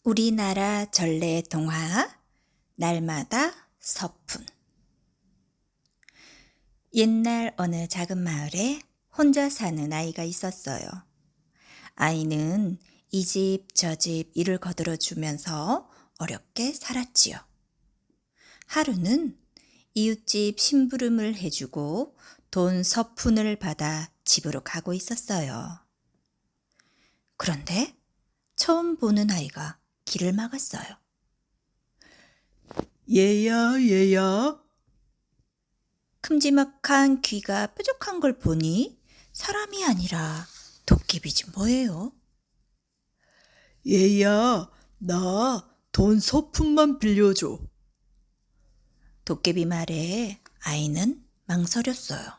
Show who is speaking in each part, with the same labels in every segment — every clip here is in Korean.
Speaker 1: 우리나라 전래 동화 날마다 서푼. 옛날 어느 작은 마을에 혼자 사는 아이가 있었어요. 아이는 이 집 저 집 일을 거들어 주면서 어렵게 살았지요. 하루는 이웃집 심부름을 해주고 돈 서푼을 받아 집으로 가고 있었어요. 그런데 처음 보는 아이가 길을 막았어요.
Speaker 2: 얘야.
Speaker 1: 큼지막한 귀가 뾰족한 걸 보니 사람이 아니라 도깨비지 뭐예요?
Speaker 2: 얘야, 나 돈 서푼만 빌려줘.
Speaker 1: 도깨비 말에 아이는 망설였어요.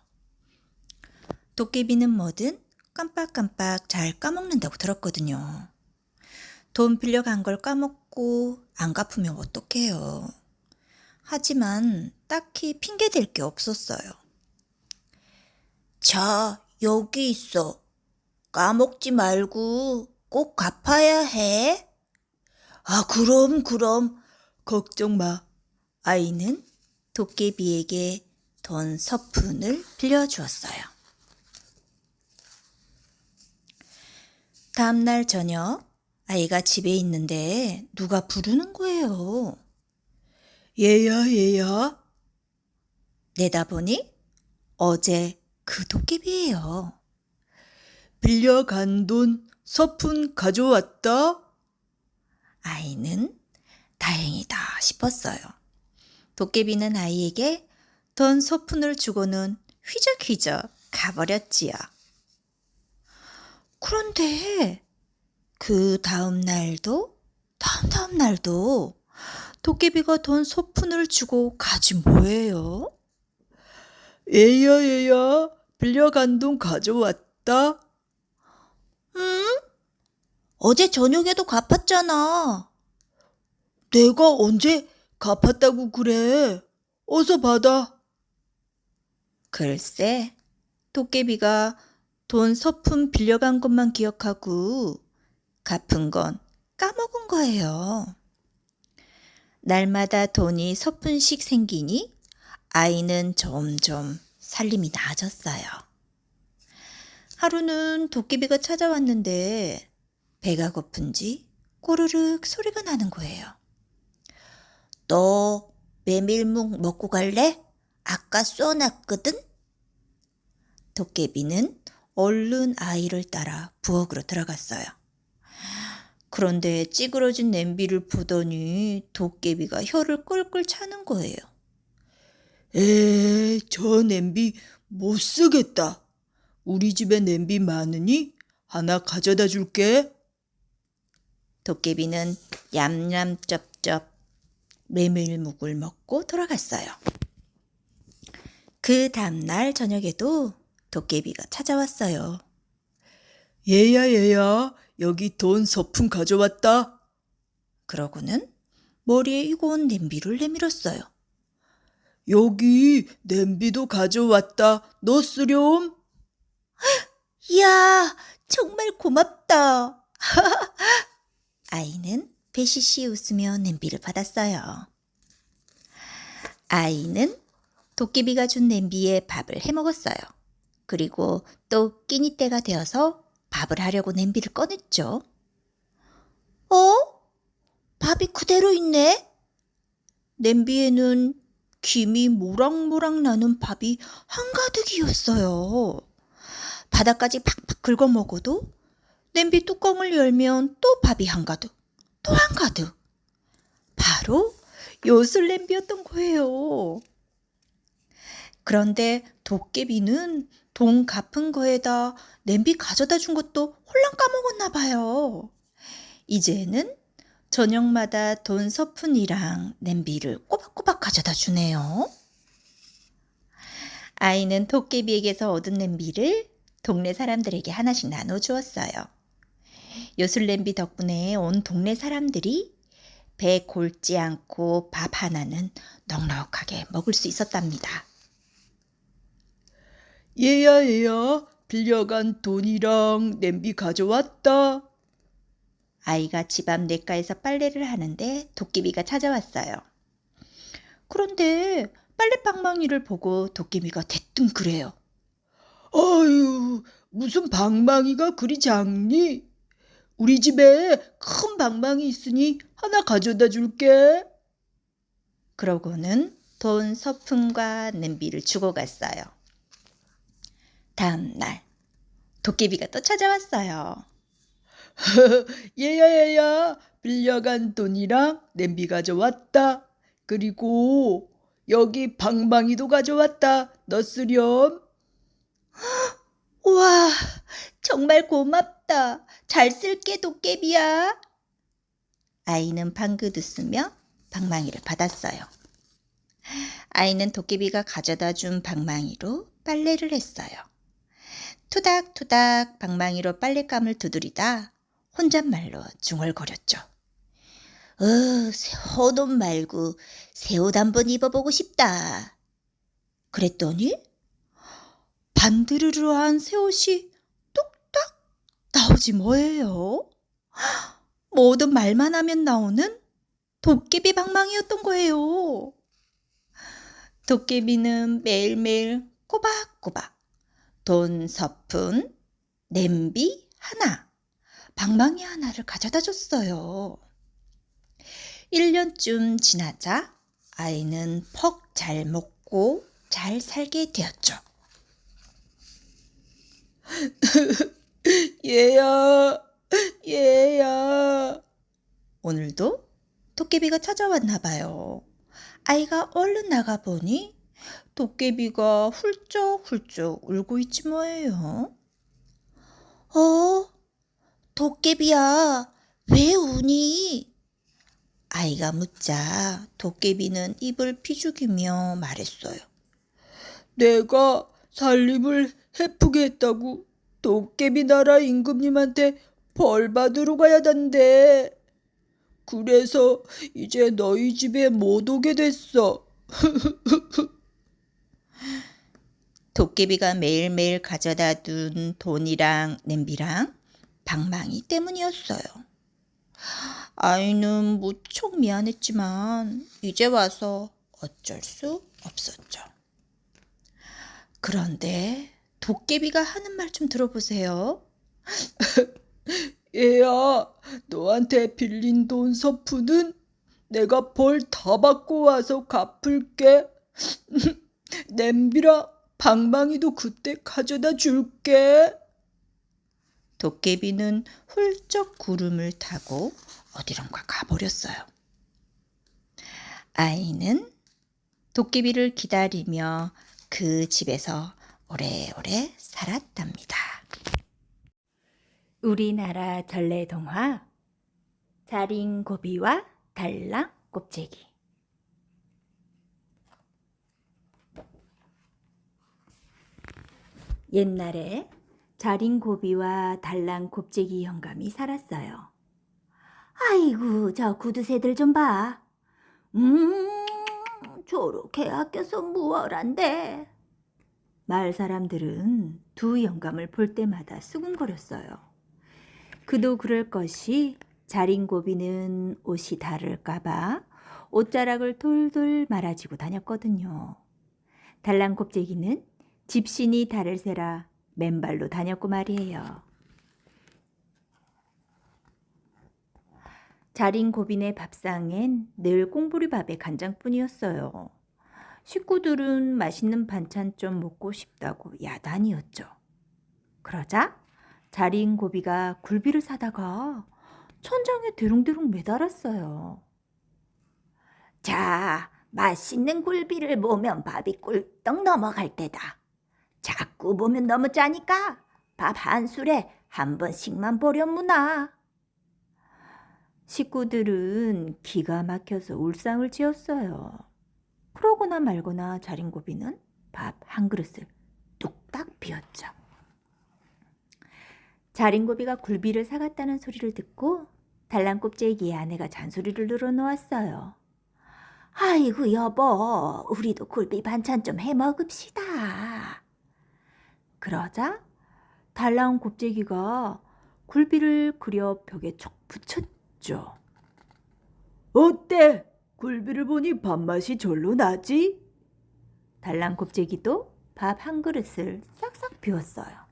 Speaker 1: 도깨비는 뭐든 깜빡깜빡 잘 까먹는다고 들었거든요. 돈 빌려간 걸 까먹고 안 갚으면 어떡해요. 하지만 딱히 핑계댈 게 없었어요. 자, 여기 있어. 까먹지 말고 꼭 갚아야 해. 아, 그럼.
Speaker 2: 걱정 마.
Speaker 1: 아이는 도깨비에게 돈 서푼을 빌려주었어요. 다음날 저녁 아이가 집에 있는데 누가 부르는 거예요.
Speaker 2: 얘야.
Speaker 1: 내다보니 어제 그 도깨비예요.
Speaker 2: 빌려간 돈 서푼 가져왔다?
Speaker 1: 아이는 다행이다 싶었어요. 도깨비는 아이에게 돈 서푼을 주고는 휘적휘적 가버렸지요. 그런데 그 다음 날도 도깨비가 돈 서푼을 주고 가지 뭐예요?
Speaker 2: 얘야. 빌려간 돈 가져왔다?
Speaker 1: 응? 어제 저녁에도 갚았잖아.
Speaker 2: 내가 언제 갚았다고 그래? 어서 받아.
Speaker 1: 글쎄, 도깨비가 돈 서푼 빌려간 것만 기억하고 갚은 건 까먹은 거예요. 날마다 돈이 서푼씩 생기니 아이는 점점 살림이 나아졌어요. 하루는 도깨비가 찾아왔는데 배가 고픈지 꼬르륵 소리가 나는 거예요. 너 메밀묵 먹고 갈래? 아까 쏘놨거든? 도깨비는 얼른 아이를 따라 부엌으로 들어갔어요. 그런데 찌그러진 냄비를 보더니 도깨비가 혀를 끌끌 차는 거예요.
Speaker 2: 저 냄비 못 쓰겠다. 우리 집에 냄비 많으니 하나 가져다 줄게.
Speaker 1: 도깨비는 얌얌쩝쩝 메밀묵을 먹고 돌아갔어요. 그 다음날 저녁에도 도깨비가 찾아왔어요.
Speaker 2: 얘야. 여기 돈 서푼 가져왔다.
Speaker 1: 그러고는 머리에 이고 온 냄비를 내밀었어요.
Speaker 2: 여기 냄비도 가져왔다. 너 쓰렴?
Speaker 1: 이야, 정말 고맙다. 아이는 배시시 웃으며 냄비를 받았어요. 아이는 도깨비가 준 냄비에 밥을 해 먹었어요. 그리고 또 끼니 때가 되어서 밥을 하려고 냄비를 꺼냈죠. 밥이 그대로 있네? 냄비에는 김이 모락모락 나는 밥이 한가득이었어요. 바닥까지 팍팍 긁어 먹어도 냄비 뚜껑을 열면 또 밥이 한가득, 또 한가득. 바로 요술 냄비였던 거예요. 그런데 도깨비는 돈 갚은 거에다 냄비 가져다 준 것도 홀랑 까먹었나 봐요. 이제는 저녁마다 돈 서푼이랑 냄비를 꼬박꼬박 가져다 주네요. 아이는 도깨비에게서 얻은 냄비를 동네 사람들에게 하나씩 나눠주었어요. 요술 냄비 덕분에 온 동네 사람들이 배 골지 않고 밥 하나는 넉넉하게 먹을 수 있었답니다.
Speaker 2: 얘야. 빌려간 돈이랑 냄비 가져왔다.
Speaker 1: 아이가 집 앞 냇가에서 빨래를 하는데 도깨비가 찾아왔어요. 그런데 빨래 방망이를 보고 도깨비가 대뜸 그래요.
Speaker 2: 아유, 무슨 방망이가 그리 작니? 우리 집에 큰 방망이 있으니 하나 가져다 줄게.
Speaker 1: 그러고는 돈, 서푼과 냄비를 주고 갔어요. 다음 날 도깨비가 또 찾아왔어요.
Speaker 2: 얘야, 빌려간 돈이랑 냄비 가져왔다. 그리고 여기 방망이도 가져왔다. 너 쓰렴.
Speaker 1: 우와, 정말 고맙다. 잘 쓸게, 도깨비야. 아이는 방긋 웃으며 방망이를 받았어요. 아이는 도깨비가 가져다 준 방망이로 빨래를 했어요. 투닥투닥 방망이로 빨랫감을 두드리다 혼잣말로 중얼거렸죠. 새 옷 말고 새 옷 한번 입어보고 싶다. 그랬더니 반드르르한 새 옷이 뚝딱 나오지 뭐예요. 뭐든 말만 하면 나오는 도깨비 방망이였던 거예요. 도깨비는 매일매일 꼬박꼬박 돈, 서푼, 냄비 하나, 방망이 하나를 가져다 줬어요. 1년쯤 지나자 아이는 퍽 잘 먹고 잘 살게 되었죠.
Speaker 2: 얘야.
Speaker 1: 오늘도 도깨비가 찾아왔나 봐요. 아이가 얼른 나가보니 도깨비가 훌쩍훌쩍 울고 있지 뭐예요. 도깨비야, 왜 우니? 아이가 묻자 도깨비는 입을 피죽이며 말했어요.
Speaker 2: 내가 살림을 해프게 했다고 도깨비 나라 임금님한테 벌 받으러 가야 한대. 그래서 이제 너희 집에 못 오게 됐어.
Speaker 1: 도깨비가 매일매일 가져다 둔 돈이랑 냄비랑 방망이 때문이었어요. 아이는 무척 미안했지만 이제 와서 어쩔 수 없었죠. 그런데 도깨비가 하는 말 좀 들어보세요.
Speaker 2: 얘야, 너한테 빌린 돈 서푼은 내가 벌 다 받고 와서 갚을게. 냄비랑 방망이도 그때 가져다 줄게.
Speaker 1: 도깨비는 훌쩍 구름을 타고 어디론가 가버렸어요. 아이는 도깨비를 기다리며 그 집에서 오래오래 살았답니다. 우리나라 전래동화 자린고비와 달랑 곱제기. 옛날에 자린고비와 달랑 곱제기 영감이 살았어요. 아이고, 저 구두쇠들 좀 봐. 저렇게 아껴서 무얼한데. 마을 사람들은 두 영감을 볼 때마다 수군거렸어요. 그도 그럴 것이 자린고비는 옷이 다를까봐 옷자락을 돌돌 말아지고 다녔거든요. 달랑 곱제기는 집신이 달을 세라 맨발로 다녔고 말이에요. 자린고비네 밥상엔 늘 꽁보리밥에 간장뿐이었어요. 식구들은 맛있는 반찬 좀 먹고 싶다고 야단이었죠. 그러자 자린고비가 굴비를 사다가 천장에 대롱대롱 매달았어요. 자, 맛있는 굴비를 보면 밥이 꿀떡 넘어갈 때다. 자꾸 보면 너무 짜니까 밥 한 술에 한 번씩만 보려무나. 식구들은 기가 막혀서 울상을 지었어요. 그러거나 말거나 자린고비는 밥 한 그릇을 뚝딱 비웠죠. 자린고비가 굴비를 사갔다는 소리를 듣고 달랑곱제기의 아내가 잔소리를 늘어놓았어요. 아이고 여보, 우리도 굴비 반찬 좀 해먹읍시다. 그러자 달랑곱제기가 굴비를 그려 벽에 촉 붙였죠.
Speaker 2: 어때? 굴비를 보니 밥맛이 절로 나지?
Speaker 1: 달랑 곱제기도 밥 한 그릇을 싹싹 비웠어요.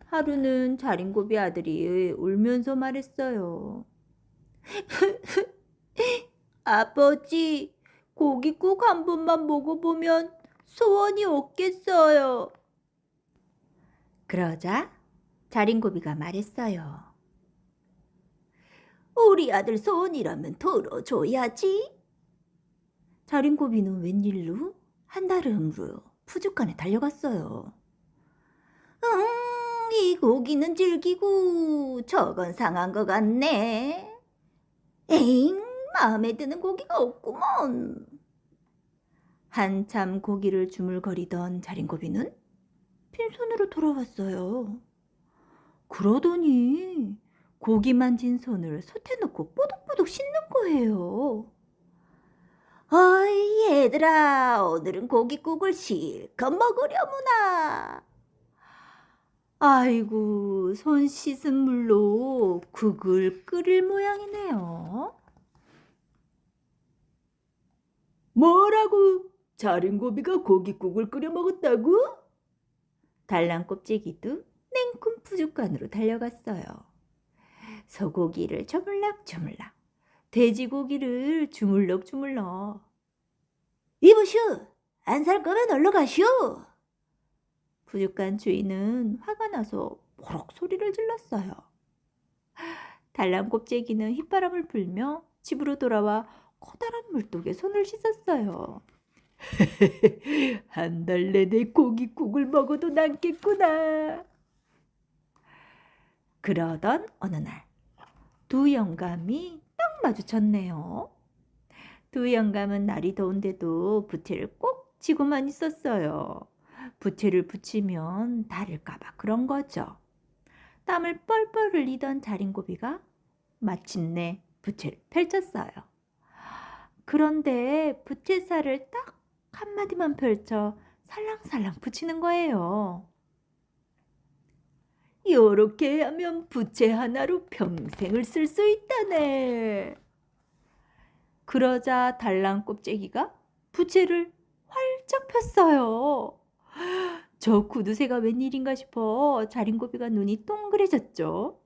Speaker 1: 하루는 자린고비 아들이 울면서 말했어요. 아버지, 고깃국 한 번만 먹어보면 소원이 없겠어요. 그러자 자린고비가 말했어요. 우리 아들 소원이라면 들어줘야지. 자린고비는 웬일로 한달음으로 푸주간에 달려갔어요. 이 고기는 질기고 저건 상한 것 같네. 에잉, 마음에 드는 고기가 없구먼. 한참 고기를 주물거리던 자린고비는 빈손으로 돌아왔어요. 그러더니 고기 만진 손을 솥에 넣고 뽀득뽀득 씻는 거예요. 어이 얘들아, 오늘은 고깃국을 실컷 먹으려무나. 아이고, 손 씻은 물로 국을 끓일 모양이네요.
Speaker 2: 뭐라고? 자린고비가 고깃국을 끓여 먹었다고?
Speaker 1: 달랑 껍질기도 냉큼 푸죽간으로 달려갔어요. 소고기를 저물락저물락, 돼지고기를 주물럭주물럭. 이보슈, 안 살 거면 얼른 가시오. 푸죽간 주인은 화가 나서 보록 소리를 질렀어요. 달랑 곱제기는 휘바람을 불며 집으로 돌아와 커다란 물독에 손을 씻었어요.
Speaker 2: 한 달 내내 고깃국을 먹어도 남겠구나.
Speaker 1: 그러던 어느 날 두 영감이 딱 마주쳤네요. 두 영감은 날이 더운데도 부채를 꼭 쥐고만 있었어요. 부채를 붙이면 다를까봐 그런 거죠. 땀을 뻘뻘 흘리던 자린고비가 마침내 부채를 펼쳤어요. 그런데 부채살을 딱 한마디만 펼쳐 살랑살랑 붙이는 거예요. 요렇게 하면 부채 하나로 평생을 쓸 수 있다네. 그러자 달랑 곱제기가 부채를 활짝 폈어요. 저 구두쇠가 웬일인가 싶어 자린고비가 눈이 동그래졌죠.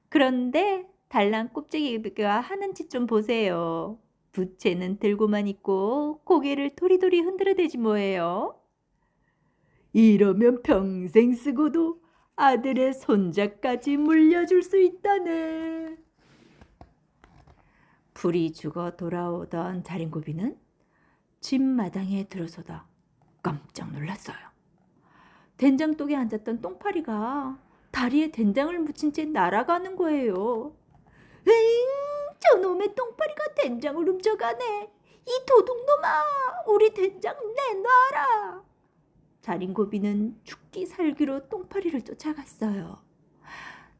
Speaker 1: 그런데 달랑 곱제기가 하는 짓 좀 보세요. 부채는 들고만 있고 고개를 도리도리 흔들어대지 뭐예요.
Speaker 2: 이러면 평생 쓰고도 아들의 손자까지 물려줄 수 있다네.
Speaker 1: 불이 죽어 돌아오던 자린고비는 집 마당에 들어서다 깜짝 놀랐어요. 된장독에 앉았던 똥파리가 다리에 된장을 묻힌 채 날아가는 거예요. 에잉, 저놈의 똥파리가 된장을 훔쳐가네. 이 도둑놈아, 우리 된장 내놔라. 자린고비는 죽기 살기로 똥파리를 쫓아갔어요.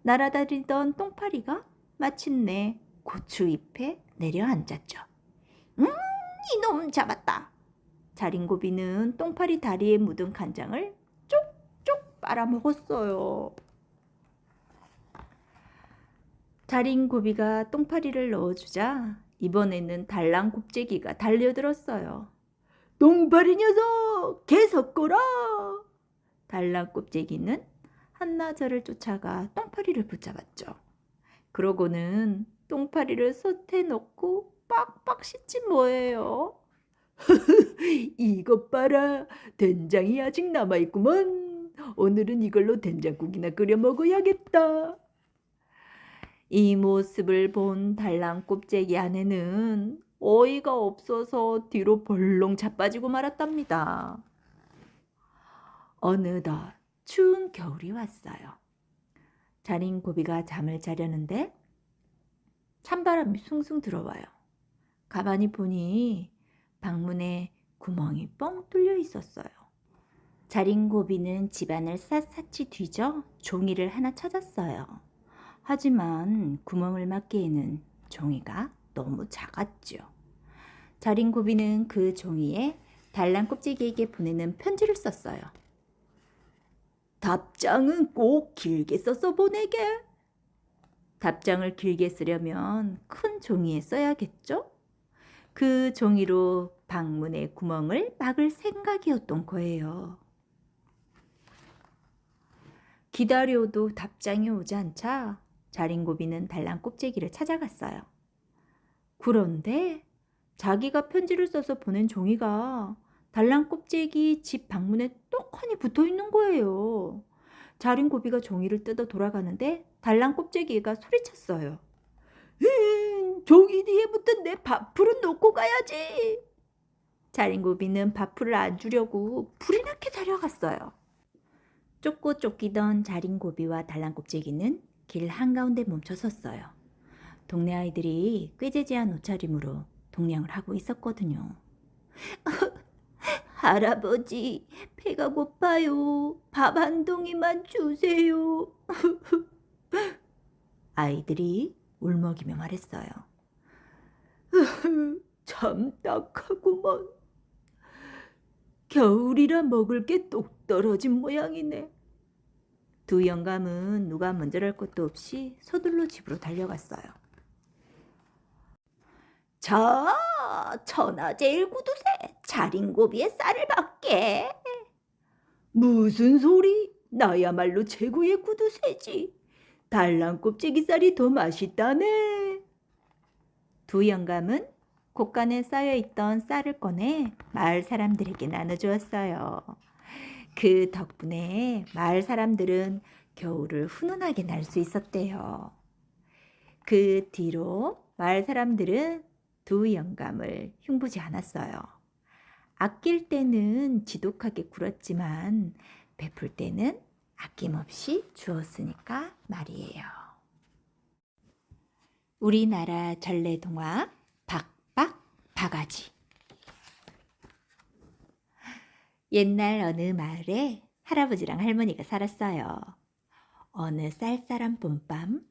Speaker 1: 날아다니던 똥파리가 마침내 고추잎에 내려앉았죠. 이놈 잡았다. 자린고비는 똥파리 다리에 묻은 간장을 쪽쪽 빨아먹었어요. 자린고비가 똥파리를 넣어주자 이번에는 달랑 곱제기가 달려들었어요.
Speaker 2: 똥파리 녀석, 개 섞어라.
Speaker 1: 달랑 곱제기는 한나절을 쫓아가 똥파리를 붙잡았죠. 그러고는 똥파리를 솥에 넣고 빡빡 씻지 뭐예요.
Speaker 2: 이것 봐라, 된장이 아직 남아있구먼. 오늘은 이걸로 된장국이나 끓여 먹어야겠다.
Speaker 1: 이 모습을 본 달랑 곱제기 아내는 어이가 없어서 뒤로 벌렁 자빠지고 말았답니다. 어느덧 추운 겨울이 왔어요. 자린고비가 잠을 자려는데 찬바람이 숭숭 들어와요. 가만히 보니 방문에 구멍이 뻥 뚫려 있었어요. 자린고비는 집안을 샅샅이 뒤져 종이를 하나 찾았어요. 하지만 구멍을 막기에는 종이가 너무 작았죠. 자린고비는 그 종이에 달랑 껍질기에게 보내는 편지를 썼어요. 답장은 꼭 길게 써서 보내게. 답장을 길게 쓰려면 큰 종이에 써야겠죠? 그 종이로 방문의 구멍을 막을 생각이었던 거예요. 기다려도 답장이 오지 않자 자린고비는 달랑 꼽재기를 찾아갔어요. 그런데 자기가 편지를 써서 보낸 종이가 달랑 꼽재기 집 방문에 떡하니 붙어 있는 거예요. 자린고비가 종이를 뜯어 돌아가는데 달랑 꼽재기가 소리쳤어요. 종이 뒤에 붙은 내 밥풀은 놓고 가야지. 자린고비는 밥풀을 안 주려고 불이 나게 달려갔어요. 쫓고 쫓기던 자린고비와 달랑꼽재기는 길 한가운데 멈춰 섰어요. 동네 아이들이 꾀재재한 옷차림으로 동냥을 하고 있었거든요. 할아버지, 배가 고파요. 밥 한 동이만 주세요. 아이들이 울먹이며 말했어요. 참 딱하구먼. 겨울이라 먹을 게 똑 떨어진 모양이네. 두 영감은 누가 먼저랄 것도 없이 서둘러 집으로 달려갔어요. 자, 천하제일 구두쇠 자린고비의 쌀을 받게. 무슨 소리? 나야말로 최고의 구두쇠지. 달랑꼽재기 쌀이 더 맛있다네. 두 영감은 곳간에 쌓여있던 쌀을 꺼내 마을 사람들에게 나눠주었어요. 그 덕분에 마을 사람들은 겨울을 훈훈하게 날 수 있었대요. 그 뒤로 마을 사람들은 두 영감을 흉보지 않았어요. 아낄 때는 지독하게 굴었지만 베풀 때는 아낌없이 주었으니까 말이에요. 우리나라 전래동화 박박 바가지. 옛날 어느 마을에 할아버지랑 할머니가 살았어요. 어느 쌀쌀한 봄밤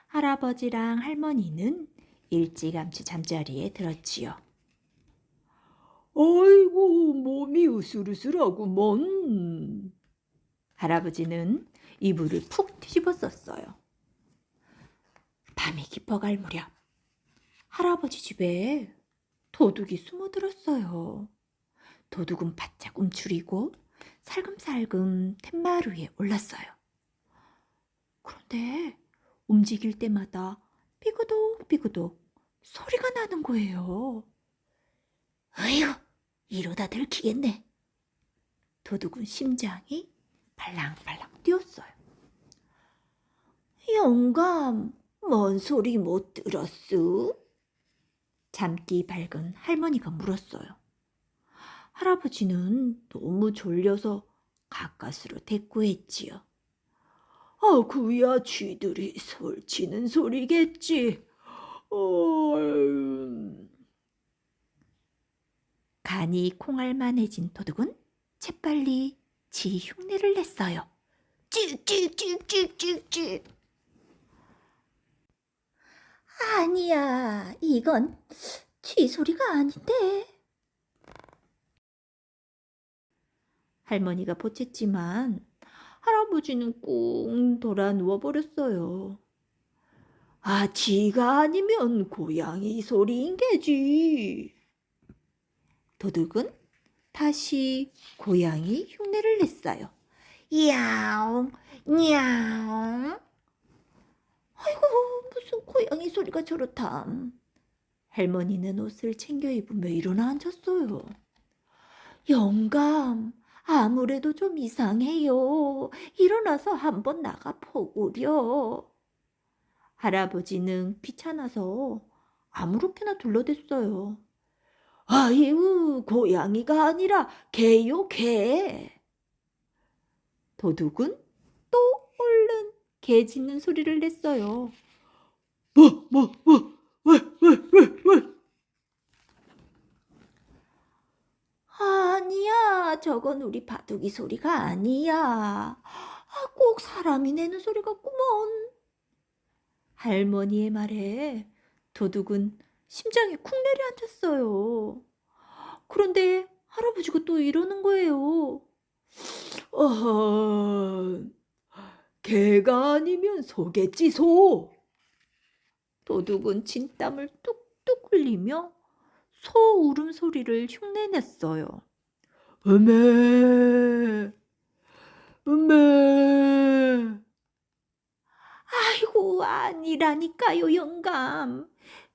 Speaker 1: 할아버지랑 할머니는 일찌감치 잠자리에 들었지요. 아이고, 몸이 으슬으슬하구먼. 할아버지는 이불을 푹 뒤집어 썼어요. 밤이 깊어갈 무렵 할아버지 집에 도둑이 숨어들었어요. 도둑은 바짝 움츠리고 살금살금 툇마루 위에 올랐어요. 그런데 움직일 때마다 삐그덕삐그덕 소리가 나는 거예요. 어휴, 이러다 들키겠네. 도둑은 심장이 발랑발랑 뛰었어요. 영감, 뭔 소리 못 들었수? 잠기 밝은 할머니가 물었어요. 할아버지는 너무 졸려서 가까스로 대꾸했지요. 그야 쥐들이 설치는 소리겠지. 간이 콩알만해진 도둑은 재빨리 지 흉내를 냈어요. 찍찍찍찍찍찍. 아니야, 이건 쥐 소리가 아닌데. 할머니가 보챘지만 할아버지는 꾹 돌아 누워버렸어요. 쥐가 아니면 고양이 소리인 게지. 도둑은 다시 고양이 흉내를 냈어요. 야옹, 야옹. 아이고, 무슨 고양이 소리가 저렇담. 할머니는 옷을 챙겨 입으며 일어나 앉았어요. 영감, 아무래도 좀 이상해요. 일어나서 한번 나가 보구려. 할아버지는 귀찮아서 아무렇게나 둘러댔어요. 아유, 고양이가 아니라 개요, 개. 도둑은 또 얼른 개 짖는 소리를 냈어요. 왜. 아니야, 저건 우리 바둑이 소리가 아니야. 꼭 사람이 내는 소리 같구먼. 할머니의 말에 도둑은 심장이 쿵 내려앉았어요. 그런데 할아버지가 또 이러는 거예요.
Speaker 2: 어허, 개가 아니면 소겠지, 소.
Speaker 1: 도둑은 진땀을 뚝뚝 흘리며 소 울음소리를 흉내냈어요.
Speaker 2: 음메, 음메.
Speaker 1: 아이고, 아니라니까요, 영감.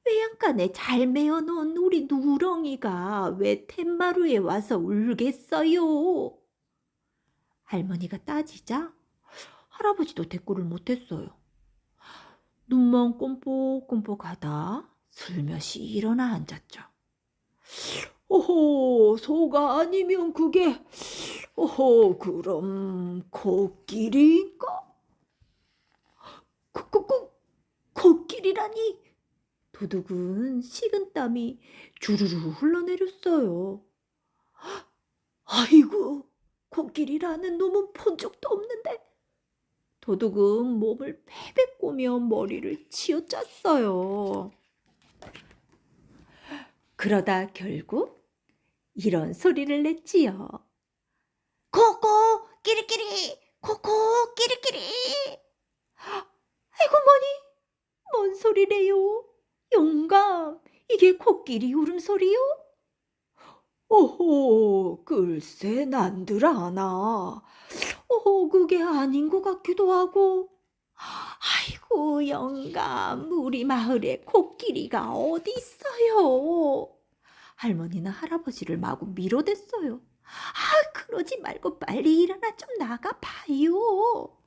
Speaker 1: 외양간에 잘 메어놓은 우리 누렁이가 왜 툇마루에 와서 울겠어요? 할머니가 따지자 할아버지도 대꾸를 못했어요. 눈만 꼼뻑꼼뻑하다 슬며시 일어나 앉았죠.
Speaker 2: 오호, 소가 아니면 그게, 오호, 그럼 코끼리인가?
Speaker 1: 코끼리라니! 도둑은 식은땀이 주르르 흘러내렸어요. 아이고, 코끼리라는 놈은 본 적도 없는데. 도둑은 몸을 패배 꼬며 머리를 치어짰어요. 그러다 결국 이런 소리를 냈지요. 코코 끼리끼리 코코 끼리끼리. 아이고 뭐니 뭔 소리래요? 영감 이게 코끼리 울음소리요?
Speaker 2: 오호, 글쎄 난들 아나.
Speaker 1: 그게 아닌 것 같기도 하고. 아이고 영감 우리 마을에 코끼리가 어디 있어요? 할머니는 할아버지를 마구 밀어댔어요. 그러지 말고 빨리 일어나 좀 나가봐요.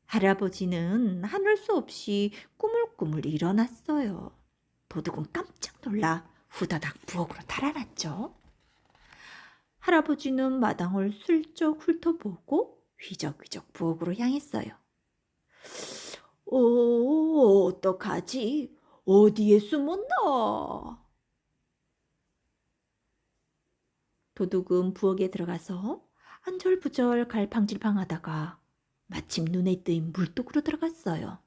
Speaker 1: 할아버지는 하늘 수 없이 꾸물꾸물 일어났어요. 도둑은 깜짝 놀라 후다닥 부엌으로 달아났죠. 할아버지는 마당을 슬쩍 훑어보고 휘적휘적 부엌으로 향했어요.
Speaker 2: 어떡하지? 어디에 숨었나?
Speaker 1: 도둑은 부엌에 들어가서 안절부절 갈팡질팡하다가 마침 눈에 띄인 물독으로 들어갔어요.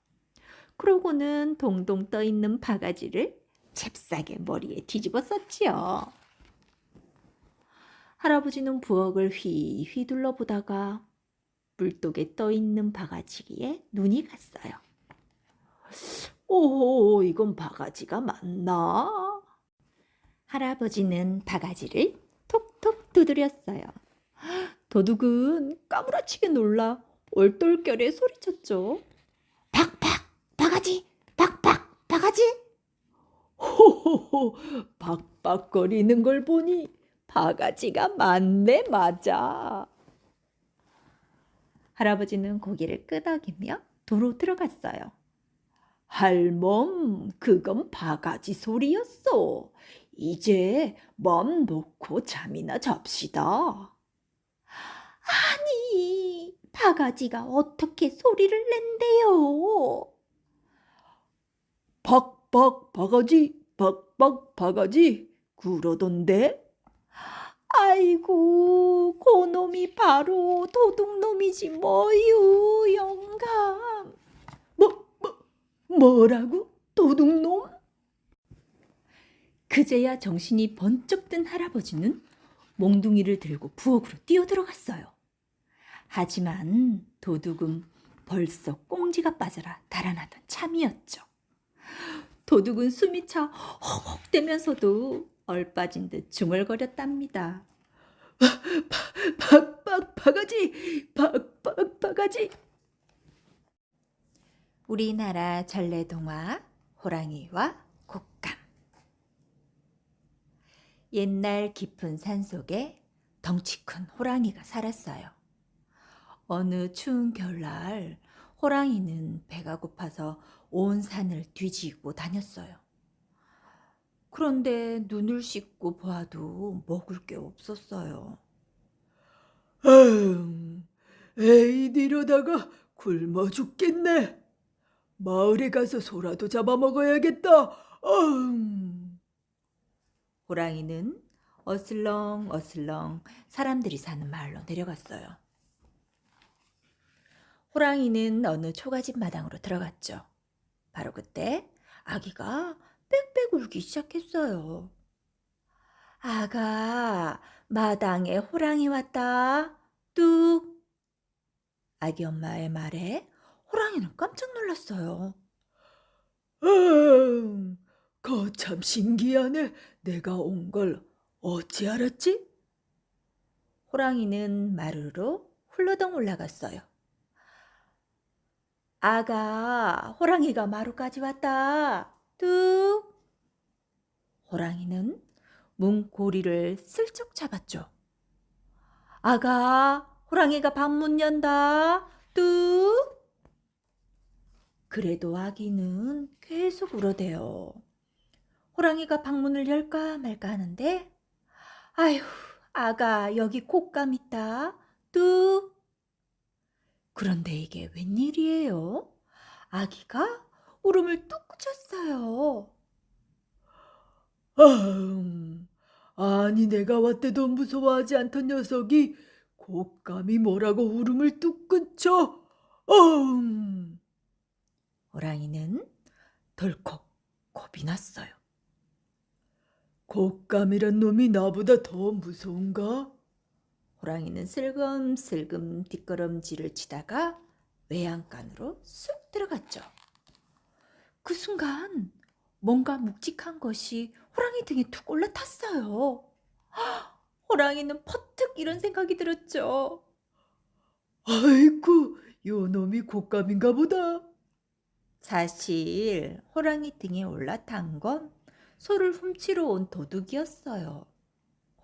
Speaker 1: 그러고는 동동 떠있는 바가지를 잽싸게 머리에 뒤집어 썼지요. 할아버지는 부엌을 휘휘 둘러보다가 물독에 떠있는 바가지에 눈이 갔어요.
Speaker 2: 오, 이건 바가지가 맞나?
Speaker 1: 할아버지는 바가지를 톡톡 두드렸어요. 도둑은 까무라치게 놀라 얼떨결에 소리쳤죠. 박박 바가지 박박 바가지.
Speaker 2: 호호호, 박박거리는 걸 보니 바가지가 맞네, 맞아.
Speaker 1: 할아버지는 고개를 끄덕이며 도로 들어갔어요.
Speaker 2: 할멈, 그건 바가지 소리였어. 이제 맘 놓고 잠이나 잡시다.
Speaker 1: 아니, 바가지가 어떻게 소리를 낸대요?
Speaker 2: 박박 바가지, 박박 바가지, 그러던데?
Speaker 1: 아이고, 그놈이 바로 도둑놈이지 뭐유, 영감.
Speaker 2: 뭐라고? 도둑놈?
Speaker 1: 그제야 정신이 번쩍 든 할아버지는 몽둥이를 들고 부엌으로 뛰어들어갔어요. 하지만 도둑은 벌써 꽁지가 빠져라 달아나던 참이었죠. 도둑은 숨이 차 헉헉대면서도 얼빠진 듯 중얼거렸답니다.
Speaker 2: 박박 바가지, 박박 바가지.
Speaker 1: 우리나라 전래동화 호랑이와 곶감. 옛날 깊은 산속에 덩치 큰 호랑이가 살았어요. 어느 추운 겨울날 호랑이는 배가 고파서 온 산을 뒤지고 다녔어요. 그런데 눈을 씻고 보아도 먹을 게 없었어요.
Speaker 2: 에이, 이러다가 굶어 죽겠네. 마을에 가서 소라도 잡아먹어야겠다.
Speaker 1: 호랑이는 어슬렁어슬렁 사람들이 사는 마을로 내려갔어요. 호랑이는 어느 초가집 마당으로 들어갔죠. 바로 그때 아기가 빽빽 울기 시작했어요. 아가, 마당에 호랑이 왔다. 뚝. 아기 엄마의 말에 호랑이는 깜짝 놀랐어요.
Speaker 2: 거참 신기하네. 내가 온 걸 어찌 알았지?
Speaker 1: 호랑이는 마루로 훌러덩 올라갔어요. 아가, 호랑이가 마루까지 왔다. 뚝. 호랑이는 문고리를 슬쩍 잡았죠. 아가, 호랑이가 방문 연다. 뚝. 그래도 아기는 계속 울어대요. 호랑이가 방문을 열까 말까 하는데, 아휴, 아가, 여기 곶감 있다. 뚝. 그런데 이게 웬일이에요? 아기가 울음을 뚝 그쳤어요.
Speaker 2: 아니 내가 왔대도 무서워하지 않던 녀석이 곶감이 뭐라고 울음을 뚝 끊쳐.
Speaker 1: 호랑이는 덜컥 겁이 났어요.
Speaker 2: 곶감이란 놈이 나보다 더 무서운가?
Speaker 1: 호랑이는 슬금슬금 뒷걸음질을 치다가 외양간으로 쑥 들어갔죠. 그 순간 뭔가 묵직한 것이 호랑이 등에 툭 올라탔어요. 호랑이는 퍼뜩 이런 생각이 들었죠.
Speaker 2: 아이쿠, 요 놈이 곶감인가 보다.
Speaker 1: 사실 호랑이 등에 올라탄 건 소를 훔치러 온 도둑이었어요.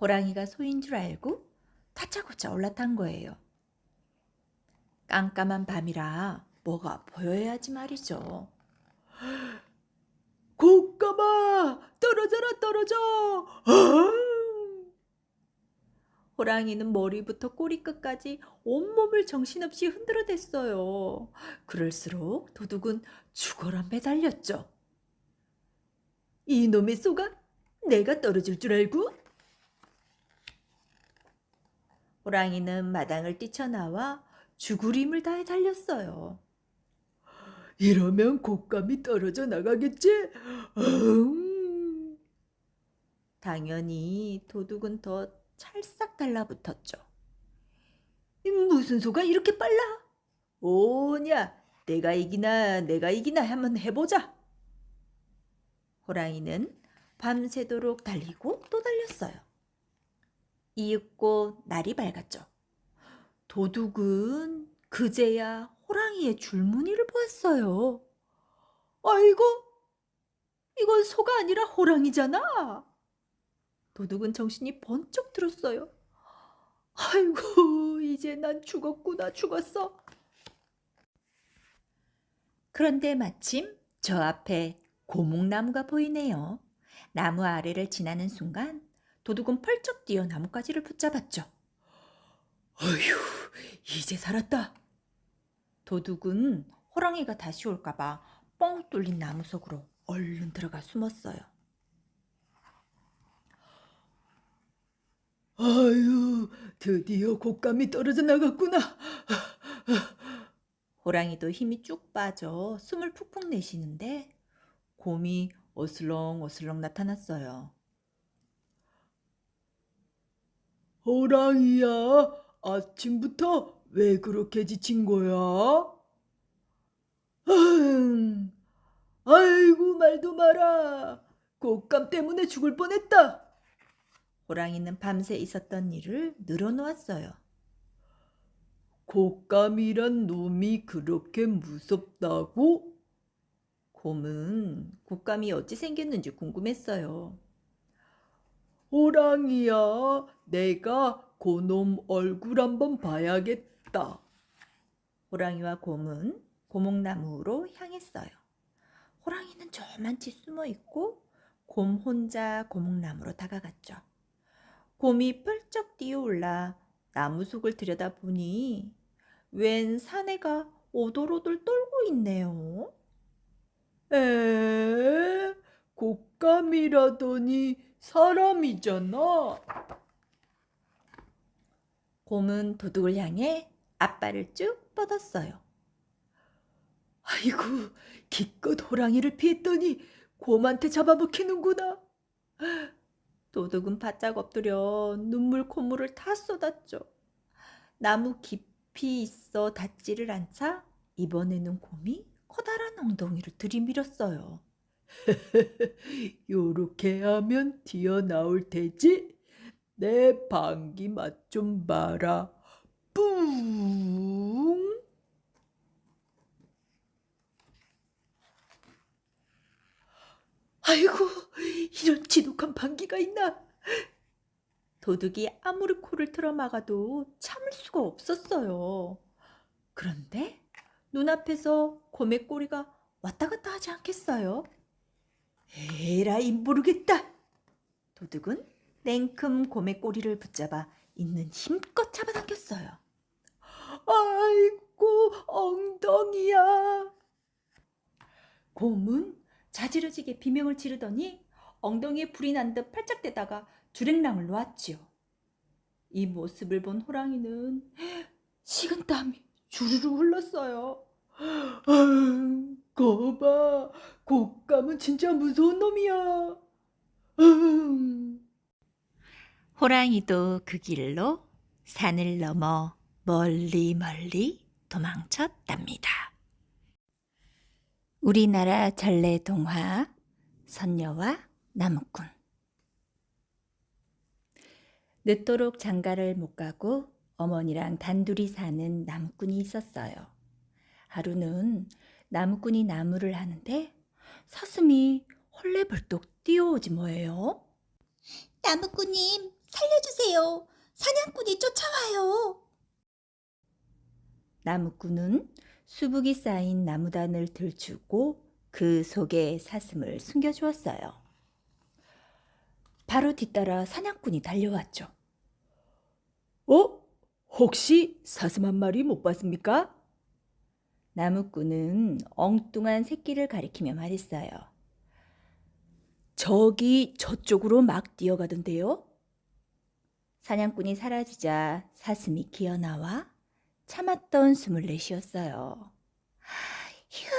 Speaker 1: 호랑이가 소인 줄 알고 다짜고짜 올라탄 거예요. 깜깜한 밤이라 뭐가 보여야지 말이죠.
Speaker 2: 곶감아, 떨어져라 떨어져.
Speaker 1: 호랑이는 머리부터 꼬리끝까지 온몸을 정신없이 흔들어댔어요. 그럴수록 도둑은 죽어라 매달렸죠. 이놈의 소가 내가 떨어질 줄 알고? 호랑이는 마당을 뛰쳐나와 죽을 힘을 다해 달렸어요.
Speaker 2: 이러면 곶감이 떨어져 나가겠지?
Speaker 1: 당연히 도둑은 더 찰싹 달라붙었죠. 무슨 소가 이렇게 빨라? 오냐, 내가 이기나 한번 해보자. 호랑이는 밤새도록 달리고 또 달렸어요. 이윽고 날이 밝았죠. 도둑은 그제야 호랑이의 줄무늬를 보았어요. 아이고, 이건 소가 아니라 호랑이잖아. 도둑은 정신이 번쩍 들었어요. 아이고, 이제 난 죽었구나, 죽었어. 그런데 마침 저 앞에 고목나무가 보이네요. 나무 아래를 지나는 순간 도둑은 펄쩍 뛰어 나뭇가지를 붙잡았죠.
Speaker 2: 어휴, 이제 살았다.
Speaker 1: 도둑은 호랑이가 다시 올까봐 뻥 뚫린 나무 속으로 얼른 들어가 숨었어요.
Speaker 2: 아유, 드디어 곶감이 떨어져 나갔구나.
Speaker 1: 호랑이도 힘이 쭉 빠져 숨을 푹푹 내쉬는데 곰이 어슬렁어슬렁 나타났어요.
Speaker 2: 호랑이야, 아침부터 왜 그렇게 지친 거야? 아이고, 말도 마라. 곶감 때문에 죽을 뻔했다.
Speaker 1: 호랑이는 밤새 있었던 일을 늘어놓았어요.
Speaker 2: 곶감이란 놈이 그렇게 무섭다고?
Speaker 1: 곰은 곶감이 어찌 생겼는지 궁금했어요.
Speaker 2: 호랑이야, 내가 그놈 얼굴 한번 봐야겠다.
Speaker 1: 호랑이와 곰은 고목나무로 향했어요. 호랑이는 저만치 숨어 있고 곰 혼자 고목나무로 다가갔죠. 곰이 펄쩍 뛰어올라 나무 속을 들여다보니 웬 사내가 오돌오돌 떨고 있네요.
Speaker 2: 곶감이라더니 사람이잖아.
Speaker 1: 곰은 도둑을 향해 앞발을 쭉 뻗었어요.
Speaker 2: 아이고, 기껏 호랑이를 피했더니 곰한테 잡아먹히는구나.
Speaker 1: 도둑은 바짝 엎드려 눈물 콧물을 다 쏟았죠. 나무 깊이 있어 닿지를 않자 이번에는 곰이 커다란 엉덩이를 들이밀었어요.
Speaker 2: 요렇게 하면 튀어나올 테지? 내 방귀 맛 좀 봐라. 뿡! 아이고, 이런 지독한 방귀가 있나?
Speaker 1: 도둑이 아무리 코를 틀어막아도 참을 수가 없었어요. 그런데 눈앞에서 곰의 꼬리가 왔다 갔다 하지 않겠어요?
Speaker 2: 에라이, 모르겠다.
Speaker 1: 도둑은 냉큼 곰의 꼬리를 붙잡아 있는 힘껏 잡아당겼어요.
Speaker 2: 아이고, 엉덩이야.
Speaker 1: 곰은 자지러지게 비명을 지르더니 엉덩이에 불이 난 듯 팔짝대다가 주랭랑을 놓았지요. 이 모습을 본 호랑이는 식은땀이 주르르 흘렀어요.
Speaker 2: 거봐, 곶감은 진짜 무서운 놈이야. 음.
Speaker 1: 호랑이도 그 길로 산을 넘어 멀리 멀리 도망쳤답니다. 우리나라 전래 동화 선녀와 나무꾼. 늦도록 장가를 못 가고 어머니랑 단둘이 사는 나무꾼이 있었어요. 하루는 나무꾼이 나무를 하는데 사슴이 헐레벌떡 뛰어오지 뭐예요. 나무꾼님, 살려주세요. 사냥꾼이 쫓아와요. 나무꾼은 수북이 쌓인 나무단을 들추고 그 속에 사슴을 숨겨주었어요. 바로 뒤따라 사냥꾼이 달려왔죠.
Speaker 2: 혹시 사슴 한 마리 못 봤습니까?
Speaker 1: 나무꾼은 엉뚱한 새끼를 가리키며 말했어요.
Speaker 2: 저기 저쪽으로 막 뛰어가던데요.
Speaker 1: 사냥꾼이 사라지자 사슴이 기어나와 참았던 숨을 내쉬었어요. 휴,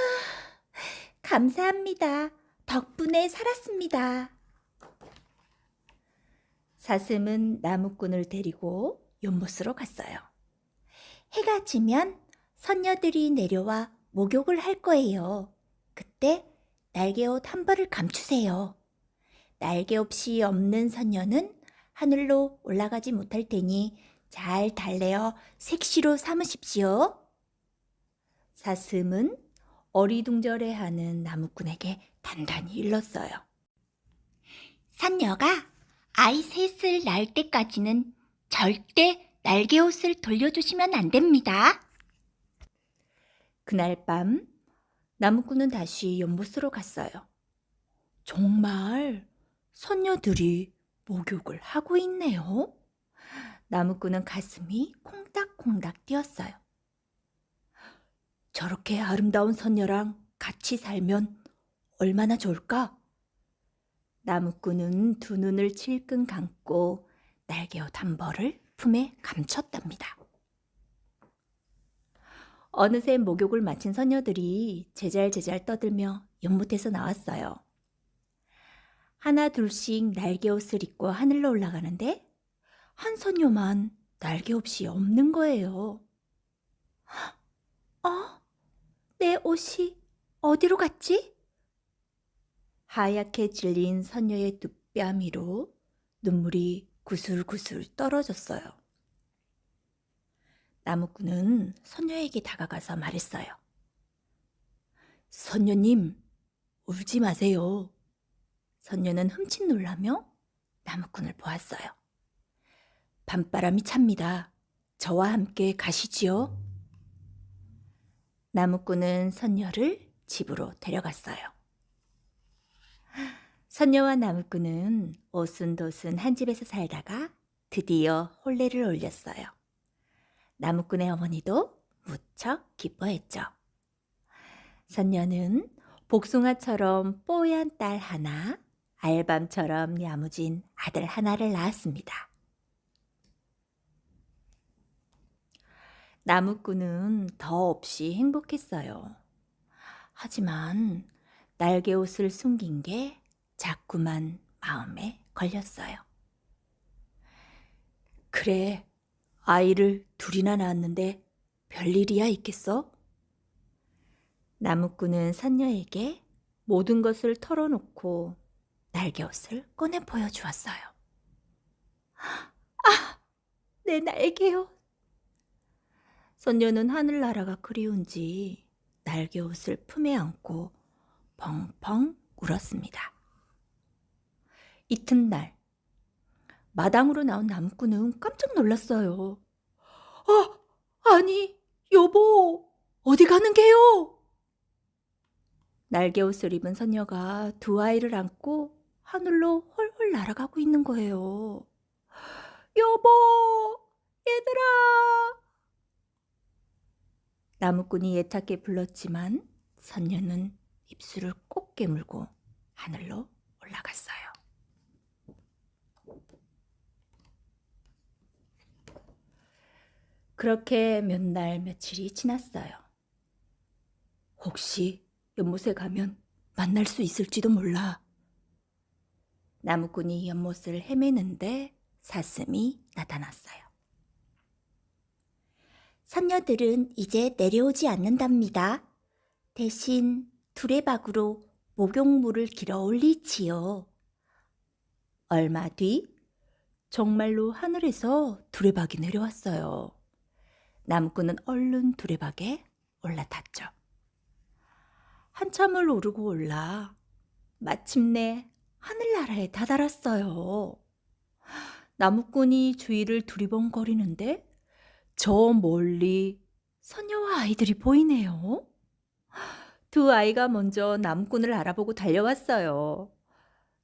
Speaker 1: 감사합니다. 덕분에 살았습니다. 사슴은 나무꾼을 데리고 연못으로 갔어요. 해가 지면 선녀들이 내려와 목욕을 할 거예요. 그때 날개옷 한 벌을 감추세요. 날개 없이 없는 선녀는 하늘로 올라가지 못할 테니 잘 달래어 색시로 삼으십시오. 사슴은 어리둥절해하는 나무꾼에게 단단히 일렀어요. 선녀가 아이 셋을 낳을 때까지는 절대 날개옷을 돌려주시면 안 됩니다. 그날 밤 나무꾼은 다시 연못으로 갔어요. 정말 선녀들이 목욕을 하고 있네요. 나무꾼은 가슴이 콩닥콩닥 뛰었어요. 저렇게 아름다운 선녀랑 같이 살면 얼마나 좋을까? 나무꾼은 두 눈을 칠끈 감고 날개옷 한 벌을 품에 감췄답니다. 어느새 목욕을 마친 선녀들이 제잘제잘 떠들며 연못에서 나왔어요. 하나 둘씩 날개옷을 입고 하늘로 올라가는데 한 선녀만 날개 없이 없는 거예요. 내 옷이 어디로 갔지? 하얗게 질린 선녀의 두 뺨 위로 눈물이 구슬구슬 떨어졌어요. 나무꾼은 선녀에게 다가가서 말했어요. 선녀님, 울지 마세요. 선녀는 흠칫 놀라며 나무꾼을 보았어요. 밤바람이 찹니다. 저와 함께 가시지요. 나무꾼은 선녀를 집으로 데려갔어요. 선녀와 나무꾼은 오순도순 한 집에서 살다가 드디어 혼례를 올렸어요. 나무꾼의 어머니도 무척 기뻐했죠. 선녀는 복숭아처럼 뽀얀 딸 하나, 알밤처럼 야무진 아들 하나를 낳았습니다. 나무꾼은 더없이 행복했어요. 하지만 날개옷을 숨긴 게 자꾸만 마음에 걸렸어요. 그래,
Speaker 3: 아이를 둘이나 낳았는데 별일이야 있겠어?
Speaker 1: 나무꾼은 선녀에게 모든 것을 털어놓고 날개옷을 꺼내 보여주었어요. 아, 내 날개옷! 선녀는 하늘나라가 그리운지 날개옷을 품에 안고 펑펑 울었습니다. 이튿날 마당으로 나온 나무꾼은 깜짝 놀랐어요. 아니, 여보, 어디 가는 게요? 날개옷을 입은 선녀가 두 아이를 안고 하늘로 헐헐 날아가고 있는 거예요. 여보, 얘들아! 나무꾼이 애타게 불렀지만 선녀는 입술을 꼭 깨물고 하늘로 올라갔어요. 그렇게 몇 날 며칠이 지났어요. 혹시 연못에 가면 만날 수 있을지도 몰라. 나무꾼이 연못을 헤매는데 사슴이 나타났어요. 선녀들은 이제 내려오지 않는답니다. 대신 두레박으로 목욕물을 길어 올리지요. 얼마 뒤 정말로 하늘에서 두레박이 내려왔어요. 나무꾼은 얼른 두레박에 올라탔죠. 한참을 오르고 올라 마침내 하늘나라에 다다랐어요. 나무꾼이 주위를 두리번거리는데 저 멀리 선녀와 아이들이 보이네요. 두 아이가 먼저 나무꾼을 알아보고 달려왔어요.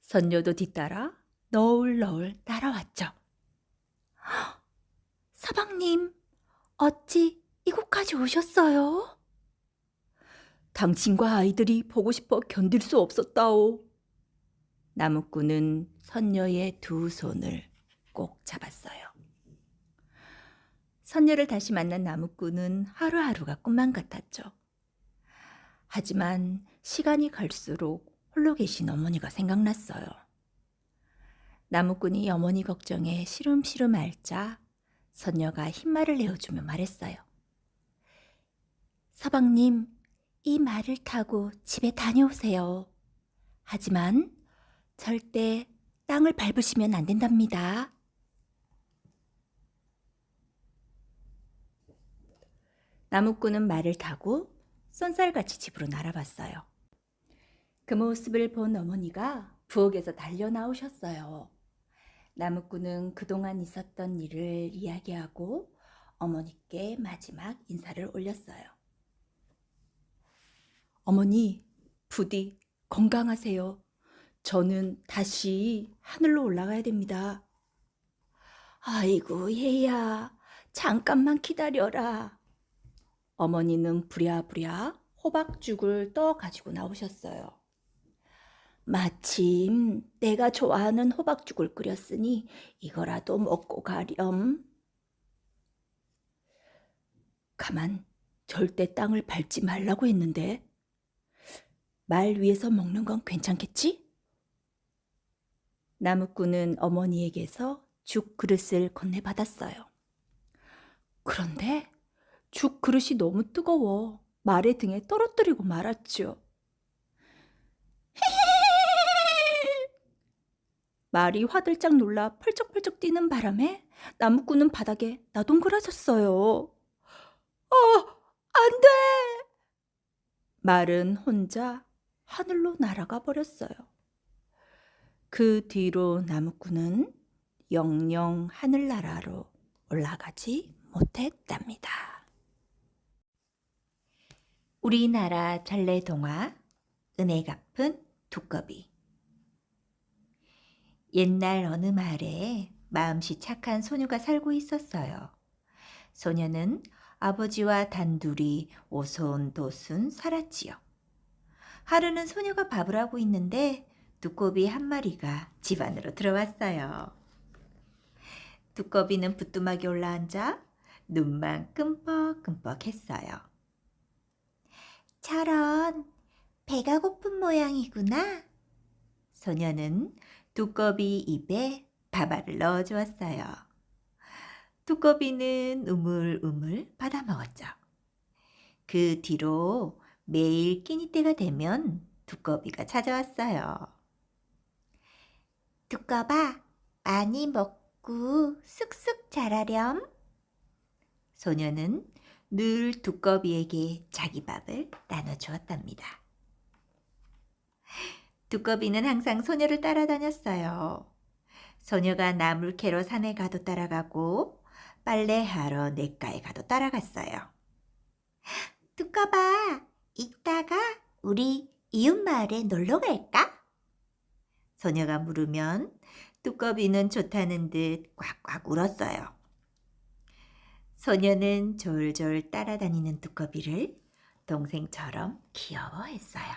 Speaker 1: 선녀도 뒤따라 너울너울 따라왔죠. 서방님, 어찌 이곳까지 오셨어요? 당신과 아이들이 보고 싶어 견딜 수 없었다오. 나무꾼은 선녀의 두 손을 꼭 잡았어요. 선녀를 다시 만난 나무꾼은 하루하루가 꿈만 같았죠. 하지만 시간이 갈수록 홀로 계신 어머니가 생각났어요. 나무꾼이 어머니 걱정에 시름시름 앓자 선녀가 흰말을 내어주며 말했어요. 서방님, 이 말을 타고 집에 다녀오세요. 하지만 절대 땅을 밟으시면 안 된답니다. 나무꾼은 말을 타고 쏜살같이 집으로 날아봤어요. 그 모습을 본 어머니가 부엌에서 달려 나오셨어요. 나무꾼은 그동안 있었던 일을 이야기하고 어머니께 마지막 인사를 올렸어요. 어머니, 부디 건강하세요. 저는 다시 하늘로 올라가야 됩니다. 아이고, 얘야, 잠깐만 기다려라. 어머니는 부랴부랴 호박죽을 떠 가지고 나오셨어요. 마침 내가 좋아하는 호박죽을 끓였으니 이거라도 먹고 가렴. 가만, 절대 땅을 밟지 말라고 했는데 말 위에서 먹는 건 괜찮겠지? 나무꾼은 어머니에게서 죽 그릇을 건네받았어요. 그런데 죽 그릇이 너무 뜨거워 말의 등에 떨어뜨리고 말았죠. 말이 화들짝 놀라 펄쩍펄쩍 뛰는 바람에 나무꾼은 바닥에 나동그라졌어요. 안 돼! 말은 혼자 하늘로 날아가 버렸어요. 그 뒤로 나무꾼은 영영 하늘나라로 올라가지 못했답니다. 우리나라 전래동화 은혜 갚은 두꺼비. 옛날 어느 마을에 마음씨 착한 소녀가 살고 있었어요. 소녀는 아버지와 단둘이 오손도손 살았지요. 하루는 소녀가 밥을 하고 있는데 두꺼비 한 마리가 집 안으로 들어왔어요. 두꺼비는 부뚜막에 올라앉아 눈만 끔뻑끔뻑 했어요. 저런, 배가 고픈 모양이구나. 소녀는 두꺼비 입에 밥알을 넣어주었어요. 두꺼비는 우물우물 받아먹었죠. 그 뒤로 매일 끼니 때가 되면 두꺼비가 찾아왔어요. 두꺼봐, 많이 먹고 쑥쑥 자라렴. 소녀는 늘 두꺼비에게 자기 밥을 나눠주었답니다. 두꺼비는 항상 소녀를 따라다녔어요. 소녀가 나물 캐러 산에 가도 따라가고 빨래하러 냇가에 가도 따라갔어요. 두꺼봐, 이따가 우리 이웃 마을에 놀러 갈까? 소녀가 물으면 두꺼비는 좋다는 듯 꽉꽉 울었어요. 소녀는 졸졸 따라다니는 두꺼비를 동생처럼 귀여워했어요.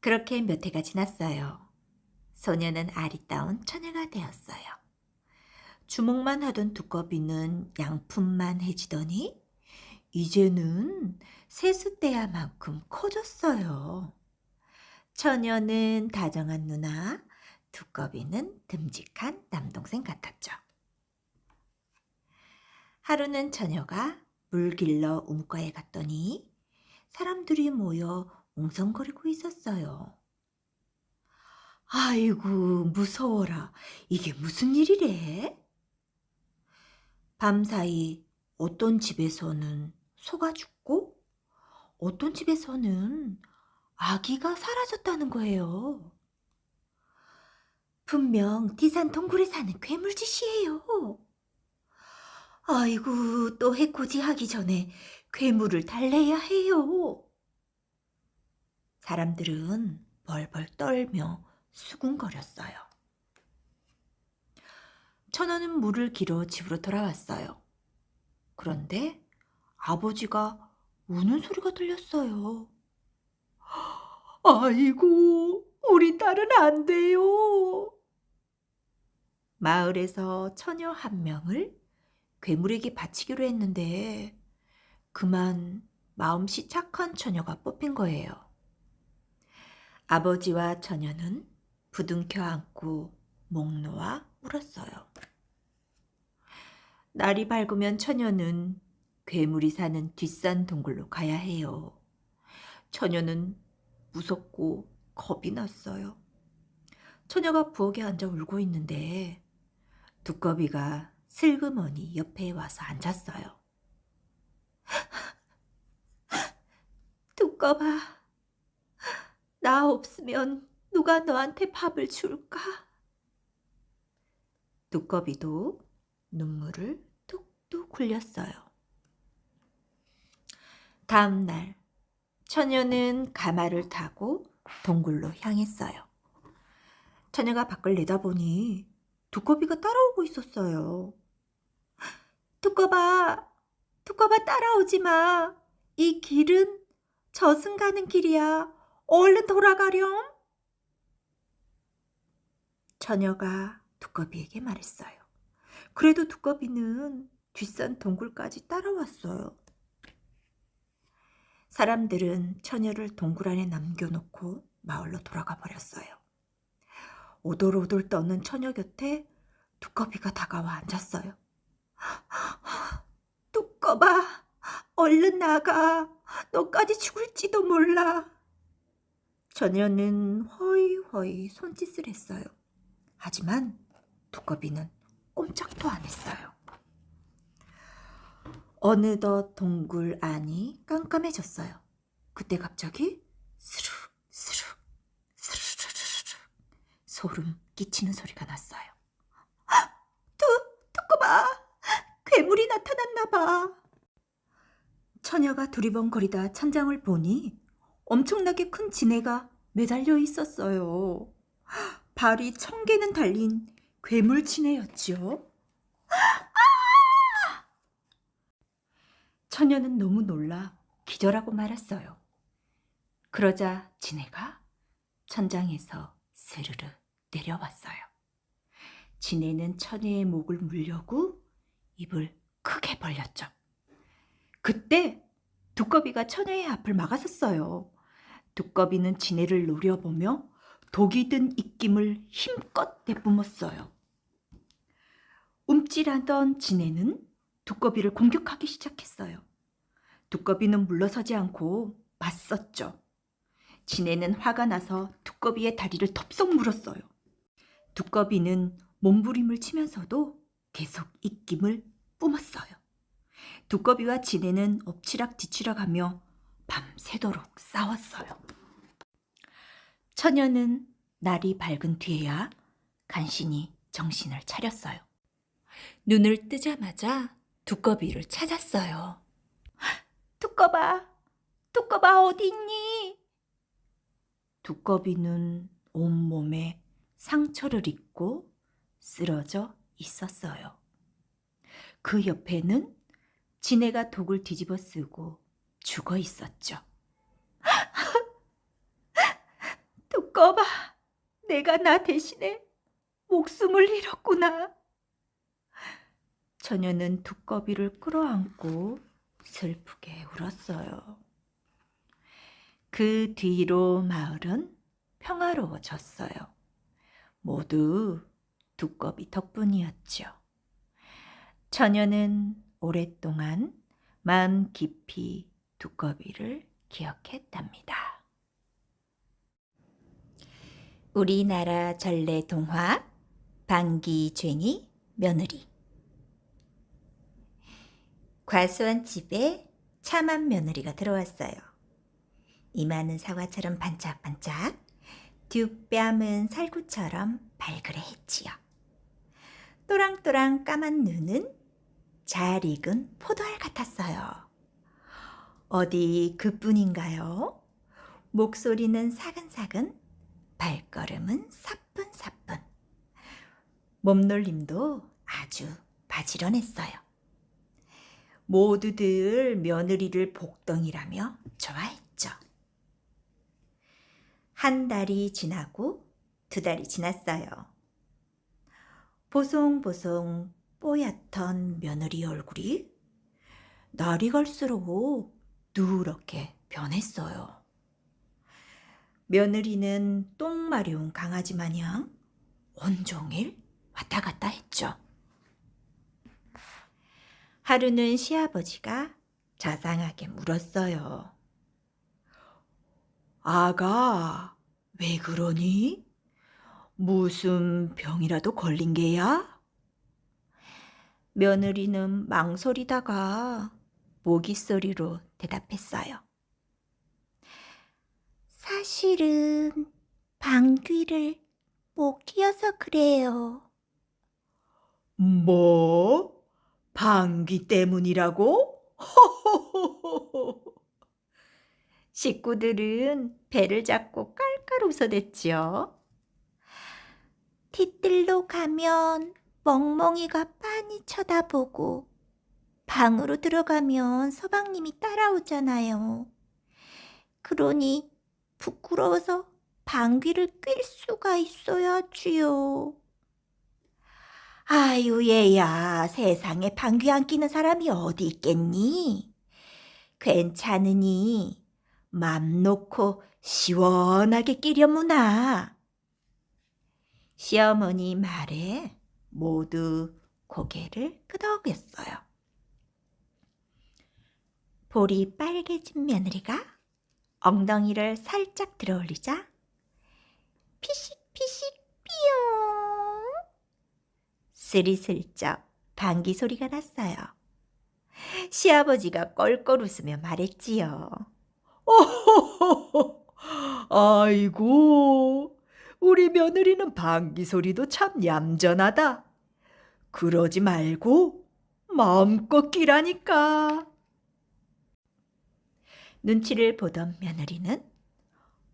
Speaker 1: 그렇게 몇 해가 지났어요. 소녀는 아리따운 처녀가 되었어요. 주목만 하던 두꺼비는 양품만 해지더니 이제는 세숫대야만큼 커졌어요. 처녀는 다정한 누나, 두꺼비는 듬직한 남동생 같았죠. 하루는 처녀가 물 길러 움가에 갔더니 사람들이 모여 웅성거리고 있었어요. 아이고, 무서워라. 이게 무슨 일이래? 밤사이 어떤 집에서는 소가 죽고 어떤 집에서는 아기가 사라졌다는 거예요. 분명 디산 동굴에 사는 괴물짓이에요. 아이고, 또 해코지하기 전에 괴물을 달래야 해요. 사람들은 벌벌 떨며 수군거렸어요. 처녀는 물을 길어 집으로 돌아왔어요. 그런데 아버지가 우는 소리가 들렸어요. 아이고, 우리 딸은 안 돼요. 마을에서 처녀 한 명을 괴물에게 바치기로 했는데 그만 마음씨 착한 처녀가 뽑힌 거예요. 아버지와 처녀는 부둥켜 안고 목 놓아 울었어요. 날이 밝으면 처녀는 괴물이 사는 뒷산 동굴로 가야 해요. 처녀는 무섭고 겁이 났어요. 처녀가 부엌에 앉아 울고 있는데 두꺼비가 슬그머니 옆에 와서 앉았어요. 두꺼봐, 나 없으면 누가 너한테 밥을 줄까? 두꺼비도 눈물을 뚝뚝 흘렸어요. 다음 날 처녀는 가마를 타고 동굴로 향했어요. 처녀가 밖을 내다보니 두꺼비가 따라오고 있었어요. 두꺼봐, 두꺼봐 따라오지 마. 이 길은 저승 가는 길이야. 얼른 돌아가렴. 처녀가 두꺼비에게 말했어요. 그래도 두꺼비는 뒷산 동굴까지 따라왔어요. 사람들은 처녀를 동굴 안에 남겨놓고 마을로 돌아가 버렸어요. 오돌오돌 떠는 처녀 곁에 두꺼비가 다가와 앉았어요. 두꺼봐, 얼른 나가. 너까지 죽을지도 몰라. 처녀는 허이허이 손짓을 했어요. 하지만 두꺼비는 꼼짝도 안 했어요. 어느덧 동굴 안이 깜깜해졌어요. 그때 갑자기 스르륵 스르륵 스르르르르 소름 끼치는 소리가 났어요. 두꺼봐, 괴물이 나타났나 봐. 처녀가 두리번거리다 천장을 보니 엄청나게 큰 지네가 매달려 있었어요. 발이 1000개는 달린 괴물 지네였지요. 처녀는 너무 놀라 기절하고 말았어요. 그러자 지네가 천장에서 스르르 내려왔어요. 지네는 처녀의 목을 물려고 입을 크게 벌렸죠. 그때 두꺼비가 처녀의 앞을 막아섰어요. 두꺼비는 지네를 노려보며 독이 든 입김을 힘껏 내뿜었어요. 움찔하던 지네는 두꺼비를 공격하기 시작했어요. 두꺼비는 물러서지 않고 맞섰죠. 지네는 화가 나서 두꺼비의 다리를 덥석 물었어요. 두꺼비는 몸부림을 치면서도 계속 입김을 뿜었어요. 두꺼비와 지네는 엎치락뒤치락하며 밤새도록 싸웠어요. 처녀는 날이 밝은 뒤에야 간신히 정신을 차렸어요. 눈을 뜨자마자 두꺼비를 찾았어요. 두꺼봐, 두꺼봐 어디 있니? 두꺼비는 온몸에 상처를 입고 쓰러져 있었어요. 그 옆에는 지네가 독을 뒤집어 쓰고 죽어 있었죠. 두꺼봐, 내가 나 대신에 목숨을 잃었구나. 처녀는 두꺼비를 끌어안고 슬프게 울었어요. 그 뒤로 마을은 평화로워졌어요. 모두 두꺼비 덕분이었죠. 처녀는 오랫동안 마음 깊이 두꺼비를 기억했답니다. 우리나라 전래 동화 방귀쟁이 며느리. 과수원 집에 참한 며느리가 들어왔어요. 이마는 사과처럼 반짝반짝, 뒷뺨은 살구처럼 발그레했지요. 또랑또랑 까만 눈은 잘 익은 포도알 같았어요. 어디 그뿐인가요? 목소리는 사근사근, 발걸음은 사뿐사뿐. 몸놀림도 아주 바지런했어요. 모두들 며느리를 복덩이라며 좋아했죠. 한 달이 지나고 두 달이 지났어요. 보송보송 뽀얗던 며느리 얼굴이 날이 갈수록 누렇게 변했어요. 며느리는 똥 마려운 강아지 마냥 온종일 왔다 갔다 했죠. 하루는 시아버지가 자상하게 물었어요. 아가, 왜 그러니? 무슨 병이라도 걸린 게야? 며느리는 망설이다가 모기 소리로 대답했어요. 사실은 방귀를 못 뀌어서 그래요. 뭐? 방귀 때문이라고? 식구들은 배를 잡고 깔깔 웃어댔지요. 뒤뜰로 가면 멍멍이가 빤히 쳐다보고 방으로 들어가면 서방님이 따라오잖아요. 그러니 부끄러워서 방귀를 낄 수가 있어야지요. 아유 얘야, 세상에 방귀 안 끼는 사람이 어디 있겠니? 괜찮으니 맘 놓고 시원하게 끼려무나. 시어머니 말에 모두 고개를 끄덕였어요. 볼이 빨개진 며느리가 엉덩이를 살짝 들어올리자 피식피식 삐용 스리슬쩍 방귀 소리가 났어요. 시아버지가 껄껄 웃으며 말했지요. 아이고, 우리 며느리는 방귀 소리도 참 얌전하다. 그러지 말고 마음껏 끼라니까. 눈치를 보던 며느리는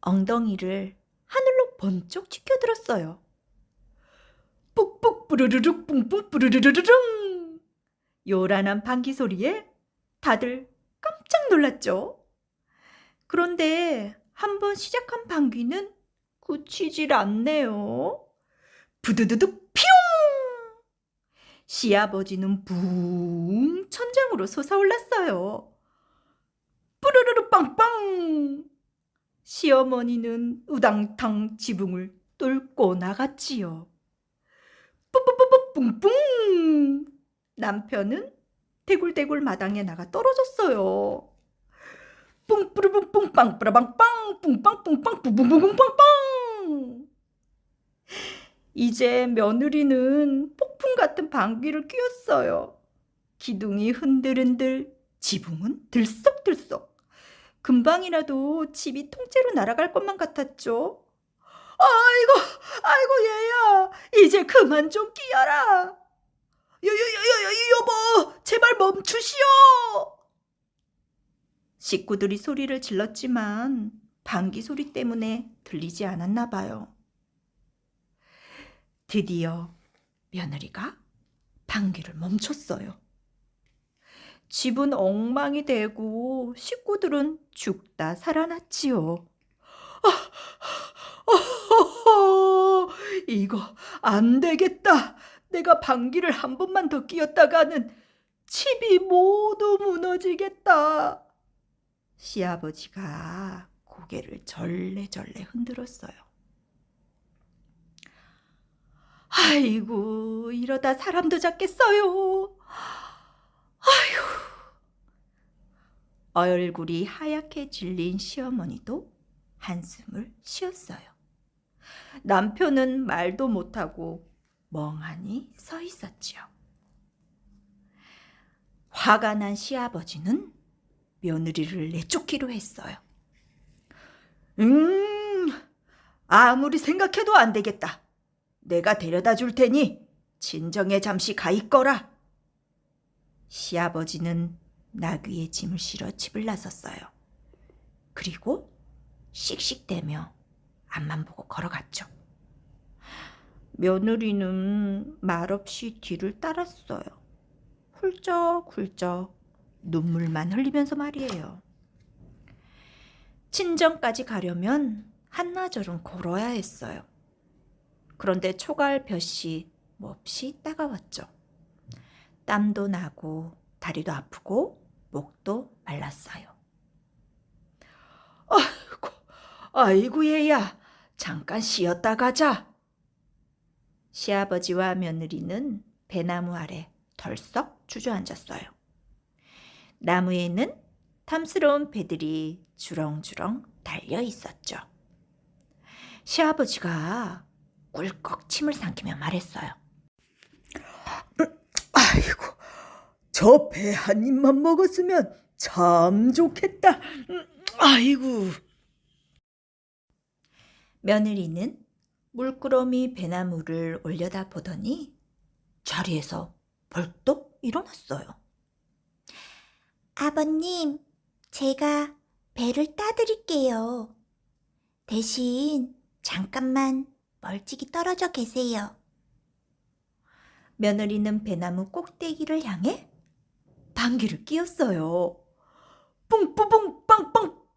Speaker 1: 엉덩이를 하늘로 번쩍 치켜들었어요. 뿍뿍 뿌르르륵 뿡뿡 뿌르르르릉. 요란한 방귀 소리에 다들 깜짝 놀랐죠. 그런데 한번 시작한 방귀는 그치질 않네요. 부두두둑 피용! 시아버지는 붕 천장으로 솟아올랐어요. 뿌르르르 빵빵! 시어머니는 우당탕 지붕을 뚫고 나갔지요. 뿌뿌뿌뿌 뿡뿡! 남편은 대굴대굴 마당에 나가 떨어졌어요. 뿡뿌르뿡뿡 빵뿌라빵빵 뿡빵뿡빵 뿡뿡뿡뿡빵빵. 이제 며느리는 폭풍 같은 방귀를 뀌었어요. 기둥이 흔들흔들, 지붕은 들썩들썩. 금방이라도 집이 통째로 날아갈 것만 같았죠. 아이고 얘야, 이제 그만 좀 끼어라. 여보, 제발 멈추시오. 식구들이 소리를 질렀지만 방귀 소리 때문에 들리지 않았나 봐요. 드디어 며느리가 방귀를 멈췄어요. 집은 엉망이 되고 식구들은 죽다 살아났지요. 이거 안 되겠다. 내가 방귀를 한 번만 더 뀌었다가는 집이 모두 무너지겠다. 시아버지가 고개를 절레절레 흔들었어요. 아이고, 이러다 사람도 잡겠어요. 아휴. 얼굴이 하얗게 질린 시어머니도 한숨을 쉬었어요. 남편은 말도 못하고 멍하니 서 있었지요. 화가 난 시아버지는 며느리를 내쫓기로 했어요. 아무리 생각해도 안 되겠다. 내가 데려다 줄 테니 진정에 잠시 가 있거라. 시아버지는 나귀에 짐을 실어 집을 나섰어요. 그리고 씩씩대며 앞만 보고 걸어갔죠. 며느리는 말없이 뒤를 따랐어요. 훌쩍훌쩍 눈물만 흘리면서 말이에요. 친정까지 가려면 한나절은 걸어야 했어요. 그런데 초가을 볕이 몹시 따가웠죠. 땀도 나고 다리도 아프고 목도 말랐어요. 아이고 얘야, 잠깐 쉬었다 가자. 시아버지와 며느리는 배나무 아래 덜썩 주저앉았어요. 나무에는 탐스러운 배들이 주렁주렁 달려 있었죠. 시아버지가 꿀꺽 침을 삼키며 말했어요.
Speaker 2: 아이고, 저 배 한 입만 먹었으면 참 좋겠다. 아이고.
Speaker 1: 며느리는 물끄러미 배나무를 올려다 보더니 자리에서 벌떡 일어났어요.
Speaker 4: 아버님, 제가 배를 따드릴게요. 대신 잠깐만 멀찍이 떨어져 계세요.
Speaker 1: 며느리는 배나무 꼭대기를 향해 방귀를 뀌었어요. 뿡뿌뿡 빵빵빵.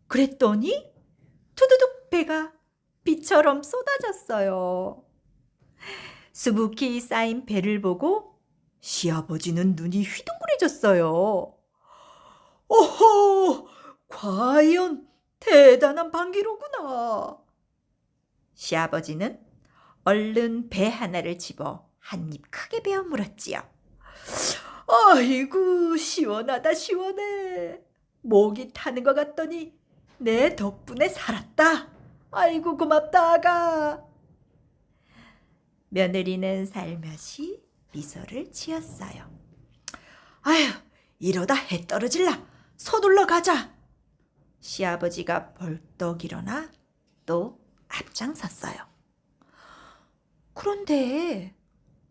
Speaker 1: 그랬더니 투두둑 배가 비처럼 쏟아졌어요. 수북히 쌓인 배를 보고 시아버지는 눈이 휘둥그레졌어요. 오호, 과연 대단한 방귀로구나. 시아버지는 얼른 배 하나를 집어 한 입 크게 베어 물었지요. 아이고, 시원하다 시원해. 목이 타는 것 같더니 내 덕분에 살았다. 아이고 고맙다 아가. 며느리는 살며시 미소를 지었어요. 아휴, 이러다 해 떨어질라. 서둘러 가자. 시아버지가 벌떡 일어나 또 앞장섰어요. 그런데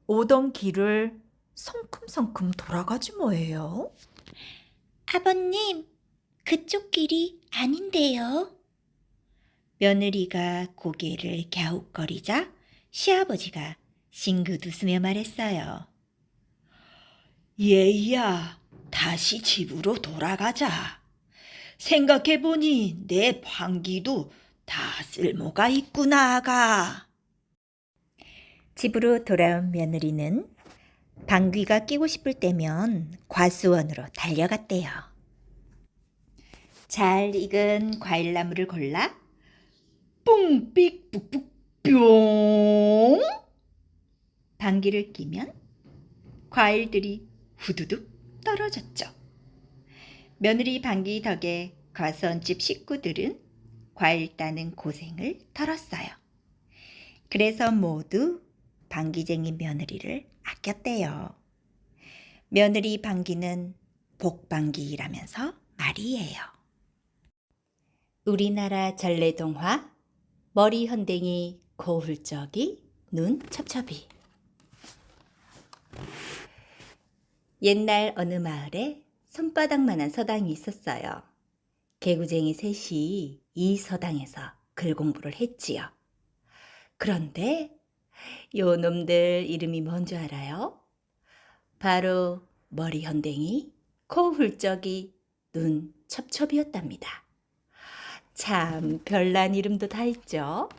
Speaker 1: 오던 길을 성큼성큼 돌아가지 뭐예요?
Speaker 4: 아버님, 그쪽 길이 아닌데요.
Speaker 1: 며느리가 고개를 갸웃거리자 시아버지가 싱긋 웃으며 말했어요. 얘야, 다시 집으로 돌아가자. 생각해보니 내 방귀도 다 쓸모가 있구나, 아가. 집으로 돌아온 며느리는 방귀가 끼고 싶을 때면 과수원으로 달려갔대요. 잘 익은 과일나무를 골라 뿡삑 뿍뿍 뿅! 방귀를 뀌면 과일들이 후두둑 떨어졌죠. 며느리 방귀 덕에 거선집 식구들은 과일 따는 고생을 덜었어요. 그래서 모두 방귀쟁이 며느리를 아꼈대요. 며느리 방귀는 복방귀라면서 말이에요. 우리나라 전래동화 머리 헌댕이 코 훌쩍이 눈 첩첩이. 옛날 어느 마을에 손바닥만한 서당이 있었어요. 개구쟁이 셋이 이 서당에서 글 공부를 했지요. 그런데 요 놈들 이름이 뭔 줄 알아요? 바로 머리 헌댕이, 코 훌쩍이, 눈 첩첩이었답니다. 참 별난 이름도 다 있죠.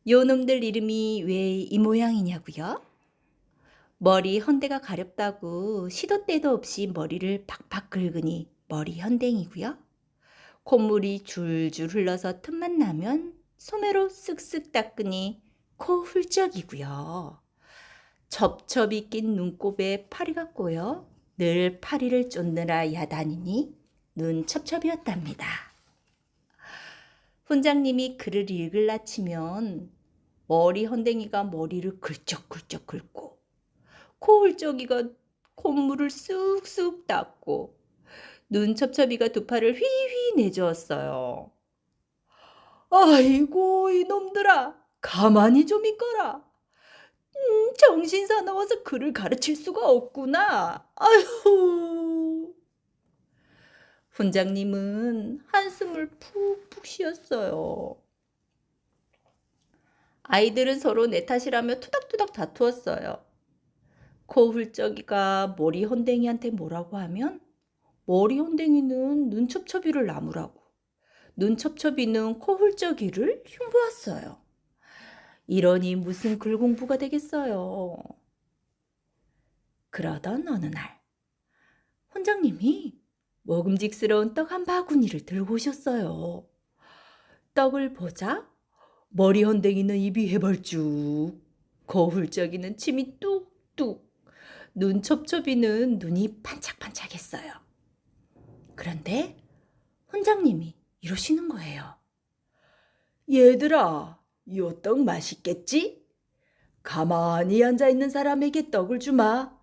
Speaker 1: 요 놈들 이름이 왜 이 모양이냐고요? 머리 헌대가 가렵다고 시도 때도 없이 머리를 팍팍 긁으니 머리 헌댕이고요. 콧물이 줄줄 흘러서 틈만 나면 소매로 쓱쓱 닦으니 코 훌쩍이고요. 첩첩이 낀 눈곱에 파리가 꼬여 늘 파리를 쫓느라 야단이니 눈 첩첩이었답니다. 훈장님이 글을 읽을라 치면 머리 헌댕이가 머리를 긁적긁적 긁고 코 훌쩍이가 콧물을 쑥쑥 닦고 눈 첩첩이가 두 팔을 휘휘 내저었어요. 아이고 이놈들아 가만히 좀 있거라. 정신 사나워서 글을 가르칠 수가 없구나. 아휴. 훈장님은 한숨을 푹푹 쉬었어요. 아이들은 서로 내 탓이라며 투닥투닥 다투었어요. 코 훌쩍이가 머리 헌댕이한테 뭐라고 하면 머리 헌댕이는 눈 첩첩이를 나무라고, 눈 첩첩이는 코 훌쩍이를 흉보았어요. 이러니 무슨 글 공부가 되겠어요. 그러던 어느 날 훈장님이 먹음직스러운 떡 한 바구니를 들고 오셨어요. 떡을 보자 머리 헌댕이는 입이 해벌쭉, 코 훌쩍이는 침이 뚝뚝, 눈 첩첩이는 눈이 반짝반짝했어요. 그런데 훈장님이 이러시는 거예요. 얘들아, 요 떡 맛있겠지? 가만히 앉아있는 사람에게 떡을 주마.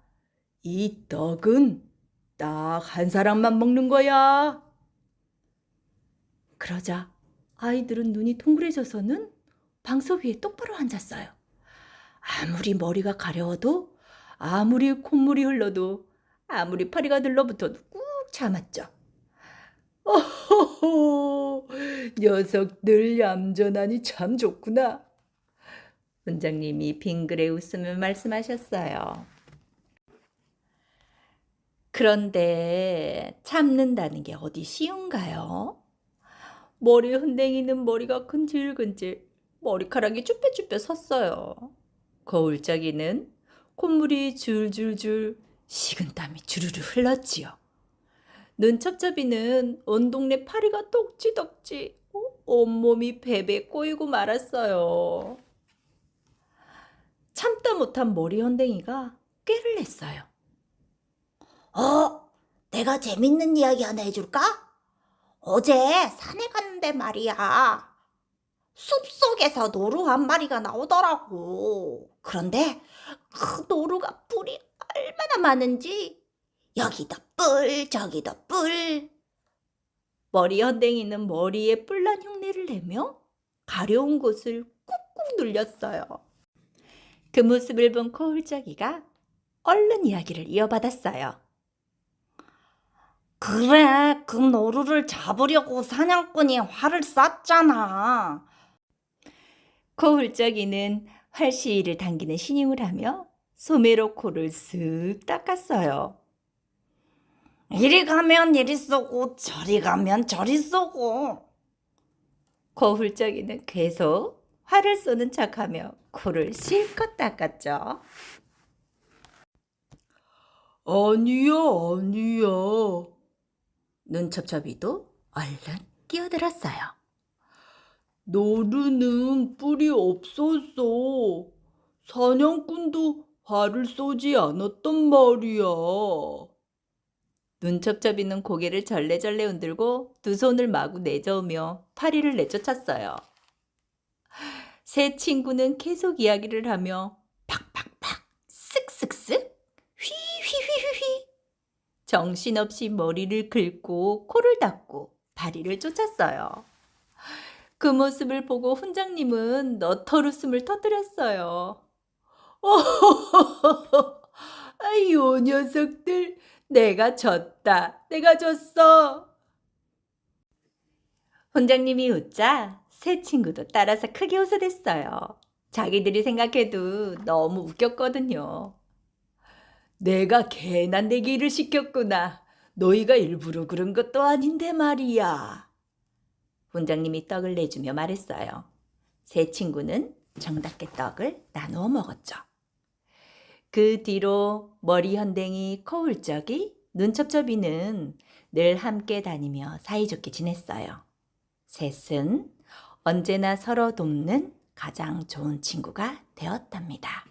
Speaker 1: 이 떡은 딱 한 사람만 먹는 거야. 그러자 아이들은 눈이 동그래져서는 방석 위에 똑바로 앉았어요. 아무리 머리가 가려워도, 아무리 콧물이 흘러도, 아무리 파리가 들러붙어도 꾹 참았죠. 어허허, 녀석들 얌전하니 참 좋구나. 훈장님이 빙그레 웃으며 말씀하셨어요. 그런데 참는다는 게 어디 쉬운가요? 머리 헌댕이는 머리가 근질근질, 머리카락이 쭈뼛쭈뼛 섰어요. 거울짜기는 콧물이 줄줄줄, 식은땀이 주르르 흘렀지요. 눈첩첩이는 온 동네 파리가 떡지덕지, 온몸이 베베 꼬이고 말았어요. 참다 못한 머리 헌댕이가 꾀를 냈어요.
Speaker 4: 내가 재밌는 이야기 하나 해줄까? 어제 산에 갔는데 말이야. 숲속에서 노루 한 마리가 나오더라고. 그런데 그 노루가 뿔이 얼마나 많은지 여기도 뿔, 저기도 뿔.
Speaker 1: 머리 헌댕이는 머리에 뿔난 흉내를 내며 가려운 곳을 꾹꾹 눌렸어요. 그 모습을 본 코울짜기가 얼른 이야기를 이어받았어요.
Speaker 4: 그래, 그 노루를 잡으려고 사냥꾼이 활을 쐈잖아.
Speaker 1: 코울짜기는 활시위를 당기는 신용을 하며 소매로 코를 쓱 닦았어요.
Speaker 4: 이리 가면 이리 쏘고 저리 가면 저리 쏘고.
Speaker 1: 코울짜기는 계속 활을 쏘는 척하며 코를 실컷 닦았죠.
Speaker 2: 아니야, 아니야.
Speaker 1: 눈첩첩이도 얼른 끼어들었어요.
Speaker 2: 노루는 뿔이 없었어. 사냥꾼도 활을 쏘지 않았단 말이야.
Speaker 1: 눈첩첩이는 고개를 절레절레 흔들고 두 손을 마구 내저으며 파리를 내쫓았어요. 새 친구는 계속 이야기를 하며 팍팍팍, 쓱쓱쓱, 휘휘휘휘휘 정신없이 머리를 긁고 코를 닦고 파리를 쫓았어요. 그 모습을 보고 훈장님은 너털웃음을 터뜨렸어요. 아이, 요 녀석들, 내가 졌다. 내가 졌어. 훈장님이 웃자 새 친구도 따라서 크게 웃어댔어요. 자기들이 생각해도 너무 웃겼거든요. 내가 괜한 내기를 시켰구나. 너희가 일부러 그런 것도 아닌데 말이야. 훈장님이 떡을 내주며 말했어요. 새 친구는 정답게 떡을 나누어 먹었죠. 그 뒤로 머리 현댕이, 거울적이, 눈첩첩이는 늘 함께 다니며 사이좋게 지냈어요. 셋은 언제나 서로 돕는 가장 좋은 친구가 되었답니다.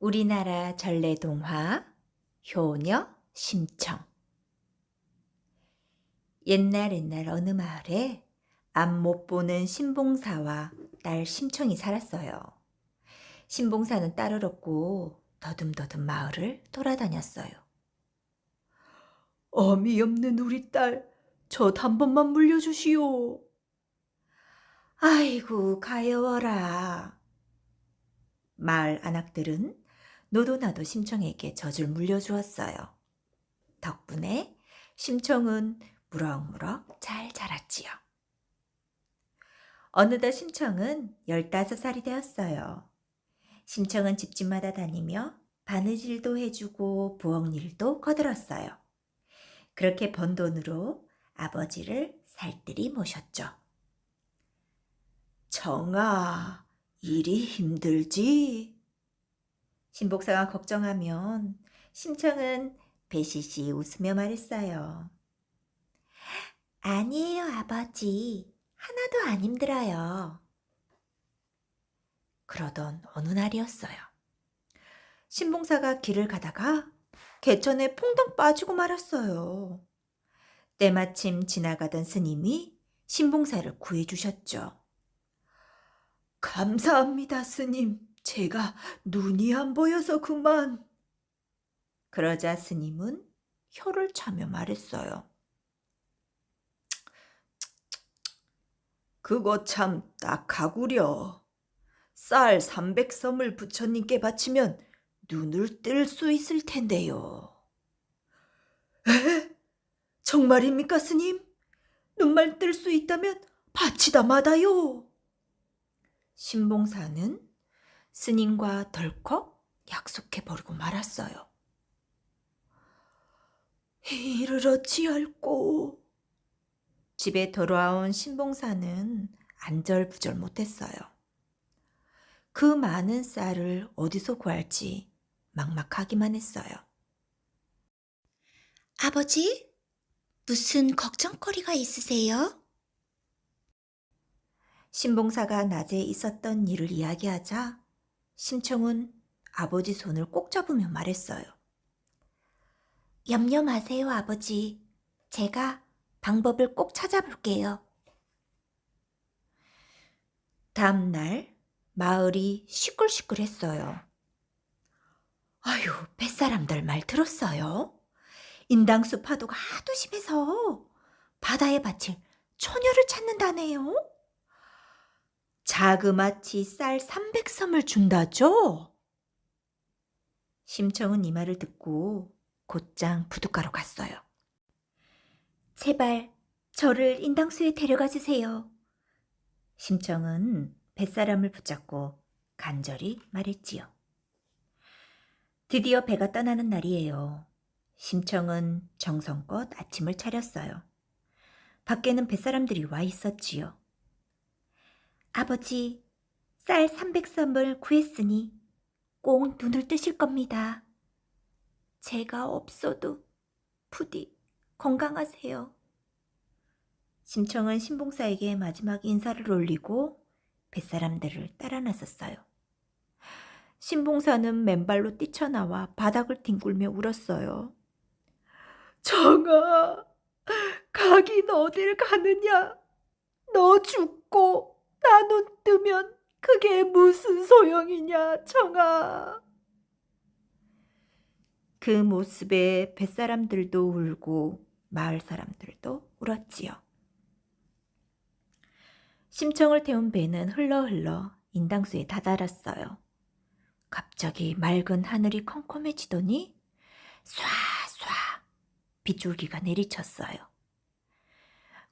Speaker 1: 우리나라 전래동화 효녀 심청. 옛날 어느 마을에 앞 못 보는 신봉사와 딸 심청이 살았어요. 신봉사는 딸을 얻고 더듬더듬 마을을 돌아다녔어요.
Speaker 2: 어미 없는 우리 딸, 젖 한 번만 물려주시오.
Speaker 1: 아이고 가여워라. 마을 안악들은 노도나도 심청에게 젖을 물려주었어요. 덕분에 심청은 무럭무럭 잘 자랐지요. 어느덧 심청은 15살이 되었어요. 심청은 집집마다 다니며 바느질도 해주고 부엌일도 거들었어요. 그렇게 번 돈으로 아버지를 살뜰히 모셨죠.
Speaker 2: 청아, 일이 힘들지?
Speaker 1: 신복사가 걱정하면 심청은 배시시 웃으며 말했어요. 아니에요, 아버지. 하나도 안 힘들어요. 그러던 어느 날이었어요. 신봉사가 길을 가다가 개천에 퐁당 빠지고 말았어요. 때마침 지나가던 스님이 신봉사를 구해주셨죠.
Speaker 2: 감사합니다, 스님. 제가 눈이 안 보여서 그만.
Speaker 1: 그러자 스님은 혀를 차며 말했어요.
Speaker 2: 그거 참 딱하구려. 쌀 300섬을 부처님께 바치면 눈을 뜰 수 있을 텐데요. 에? 정말입니까, 스님? 눈만 뜰 수 있다면 바치다 마다요.
Speaker 1: 신봉사는 스님과 덜컥 약속해버리고 말았어요.
Speaker 2: 이를 어찌할꼬.
Speaker 1: 집에 돌아온 신봉사는 안절부절 못했어요. 그 많은 쌀을 어디서 구할지 막막하기만 했어요. 아버지, 무슨 걱정거리가 있으세요? 신봉사가 낮에 있었던 일을 이야기하자 심청은 아버지 손을 꼭 잡으며 말했어요. 염려 마세요, 아버지. 제가 방법을 꼭 찾아볼게요. 다음 날 마을이 시끌시끌했어요. 아유, 뱃사람들 말 들었어요? 인당수 파도가 하도 심해서 바다에 바칠 처녀를 찾는다네요. 자그마치 쌀 300섬을 준다죠? 심청은 이 말을 듣고 곧장 부둣가로 갔어요. 제발 저를 인당수에 데려가 주세요. 심청은 뱃사람을 붙잡고 간절히 말했지요. 드디어 배가 떠나는 날이에요. 심청은 정성껏 아침을 차렸어요. 밖에는 뱃사람들이 와 있었지요. 아버지, 쌀 300섬을 구했으니 꼭 눈을 뜨실 겁니다. 제가 없어도 부디 건강하세요. 심청은 신봉사에게 마지막 인사를 올리고 뱃사람들을 따라 나섰어요. 신봉사는 맨발로 뛰쳐나와 바닥을 뒹굴며 울었어요.
Speaker 2: 정아, 가긴 어딜 가느냐? 너 죽고 나 눈 뜨면 그게 무슨 소용이냐, 정아.
Speaker 1: 그 모습에 뱃사람들도 울고 마을 사람들도 울었지요. 심청을 태운 배는 흘러 인당수에 다다랐어요. 갑자기 맑은 하늘이 컴컴해지더니 쏴쏴 빗줄기가 내리쳤어요.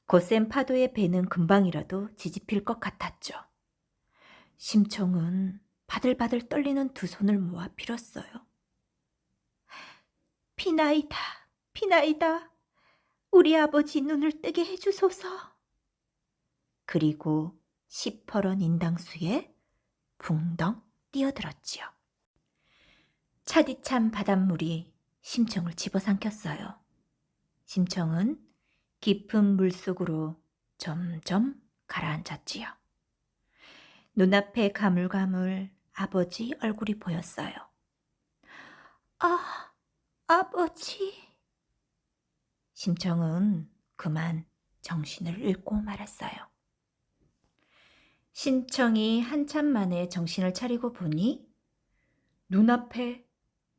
Speaker 1: 거센 파도에 배는 금방이라도 뒤집힐 것 같았죠. 심청은 바들바들 떨리는 두 손을 모아 빌었어요. 비나이다, 비나이다. 우리 아버지 눈을 뜨게 해주소서. 그리고 시퍼런 인당수에 붕덩 뛰어들었지요. 차디찬 바닷물이 심청을 집어삼켰어요. 심청은 깊은 물속으로 점점 가라앉았지요. 눈앞에 가물가물 아버지 얼굴이 보였어요. 아, 아버지. 심청은 그만 정신을 잃고 말았어요. 심청이 한참 만에 정신을 차리고 보니
Speaker 3: 눈앞에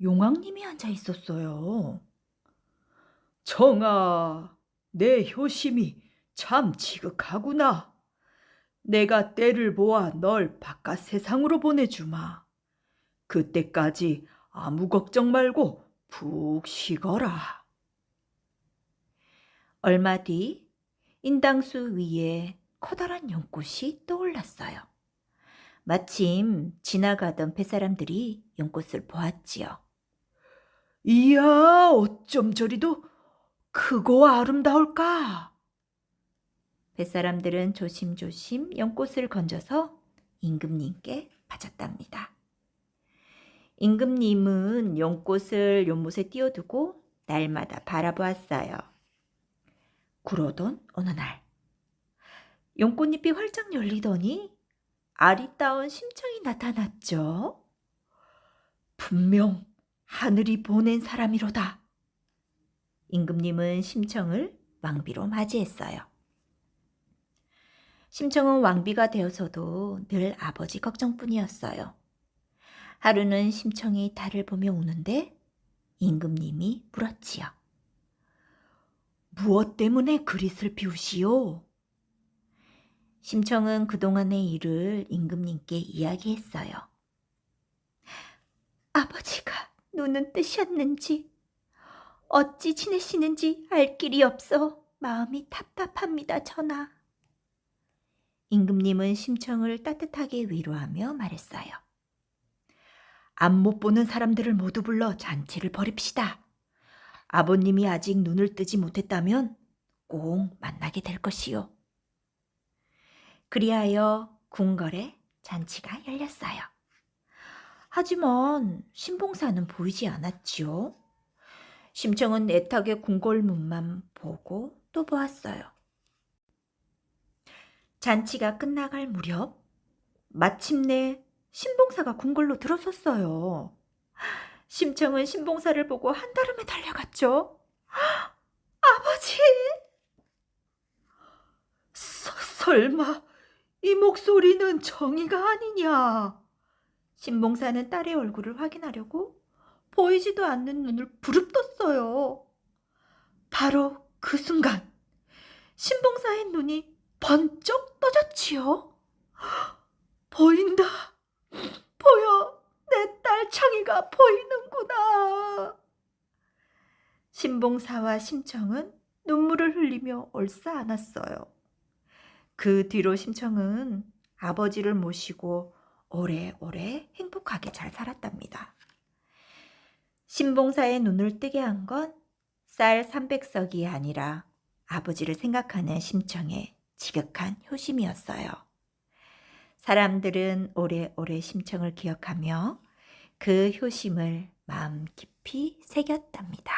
Speaker 3: 용왕님이 앉아 있었어요.
Speaker 2: 청아, 내 효심이 참 지극하구나. 내가 때를 보아 널 바깥 세상으로 보내주마. 그때까지 아무 걱정 말고 푹 쉬거라.
Speaker 1: 얼마 뒤 인당수 위에 커다란 연꽃이 떠올랐어요. 마침 지나가던 뱃사람들이 연꽃을 보았지요.
Speaker 2: 이야, 어쩜 저리도 크고 아름다울까?
Speaker 1: 뱃사람들은 조심조심 연꽃을 건져서 임금님께 바쳤답니다. 임금님은 연꽃을 연못에 띄워두고 날마다 바라보았어요. 그러던 어느 날 연꽃잎이 활짝 열리더니 아리따운 심청이 나타났죠.
Speaker 2: 분명 하늘이 보낸 사람이로다.
Speaker 1: 임금님은 심청을 왕비로 맞이했어요. 심청은 왕비가 되어서도 늘 아버지 걱정뿐이었어요. 하루는 심청이 달을 보며 우는데 임금님이 물었지요.
Speaker 2: 무엇 때문에 그리 슬피우시오?
Speaker 1: 심청은 그동안의 일을 임금님께 이야기했어요. 아버지가 눈은 뜨셨는지 어찌 지내시는지 알 길이 없어 마음이 답답합니다, 전하. 임금님은 심청을 따뜻하게 위로하며 말했어요.
Speaker 2: 앞 못 보는 사람들을 모두 불러 잔치를 벌입시다. 아버님이 아직 눈을 뜨지 못했다면 꼭 만나게 될 것이요.
Speaker 1: 그리하여 궁궐에 잔치가 열렸어요. 하지만 신봉사는 보이지 않았지요. 심청은 애타게 궁궐 문만 보고 또 보았어요. 잔치가 끝나갈 무렵 마침내 신봉사가 궁궐로 들어섰어요. 심청은 신봉사를 보고 한달음에 달려갔죠. 아버지!
Speaker 2: 설마 이 목소리는 정의가 아니냐?
Speaker 1: 신봉사는 딸의 얼굴을 확인하려고 보이지도 않는 눈을 부릅떴어요. 바로 그 순간 신봉사의 눈이 번쩍 떠졌지요.
Speaker 2: 보인다. 보여. 내 딸 청이가 보이는구나.
Speaker 1: 신봉사와 심청은 눈물을 흘리며 얼싸안았어요. 그 뒤로 심청은 아버지를 모시고 오래오래 행복하게 잘 살았답니다. 신봉사의 눈을 뜨게 한 건 쌀 300석이 아니라 아버지를 생각하는 심청의 지극한 효심이었어요. 사람들은 오래오래 심청을 기억하며 그 효심을 마음 깊이 새겼답니다.